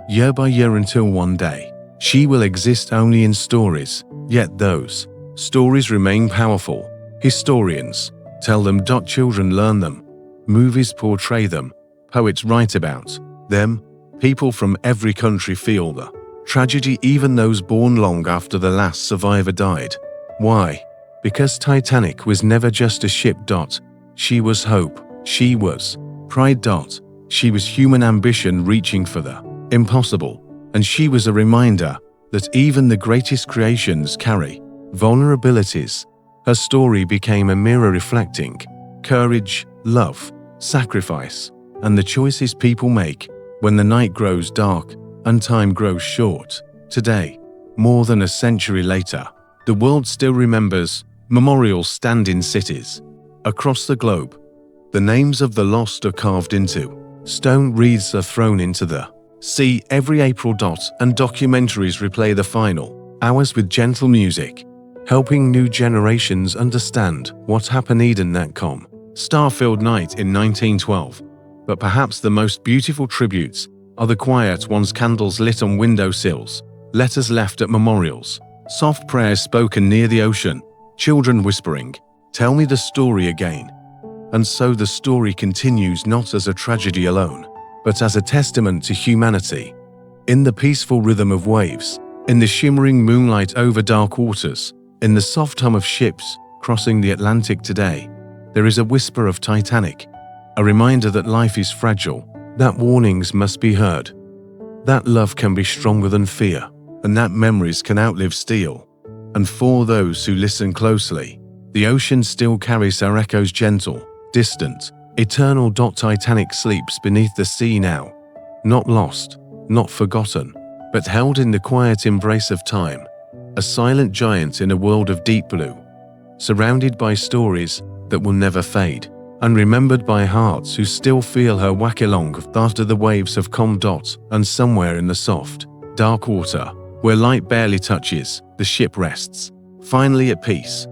Speaker 1: year by year, until one day, she will exist only in stories. Yet those stories remain powerful. Historians tell them. Children learn them. Movies portray them. Poets write about them. People from every country feel the tragedy, even those born long after the last survivor died. Why? Because Titanic was never just a ship. She was hope. She was pride. She was human ambition reaching for the impossible. And she was a reminder that even the greatest creations carry vulnerabilities. Her story became a mirror reflecting courage, love, sacrifice, and the choices people make when the night grows dark and time grows short. Today, more than a century later, the world still remembers. Memorials stand in cities across the globe. The names of the lost are carved into stone, wreaths are thrown into the sea every April, and documentaries replay the final hours with gentle music, helping new generations understand what happened. Eden.com. Starfield Night in 1912. But perhaps the most beautiful tributes are the quiet ones: candles lit on windowsills, letters left at memorials, soft prayers spoken near the ocean, children whispering, "Tell me the story again." And so the story continues, not as a tragedy alone, but as a testament to humanity. In the peaceful rhythm of waves, in the shimmering moonlight over dark waters, in the soft hum of ships crossing the Atlantic today, there is a whisper of Titanic, a reminder that life is fragile, that warnings must be heard, that love can be stronger than fear, and that memories can outlive steel. And for those who listen closely, the ocean still carries our echoes, gentle, distant, eternal. Titanic sleeps beneath the sea now, not lost, not forgotten, but held in the quiet embrace of time, a silent giant in a world of deep blue, surrounded by stories that will never fade, and remembered by hearts who still feel her whack along after the waves have calmed. And somewhere in the soft, dark water, where light barely touches, the ship rests, finally at peace,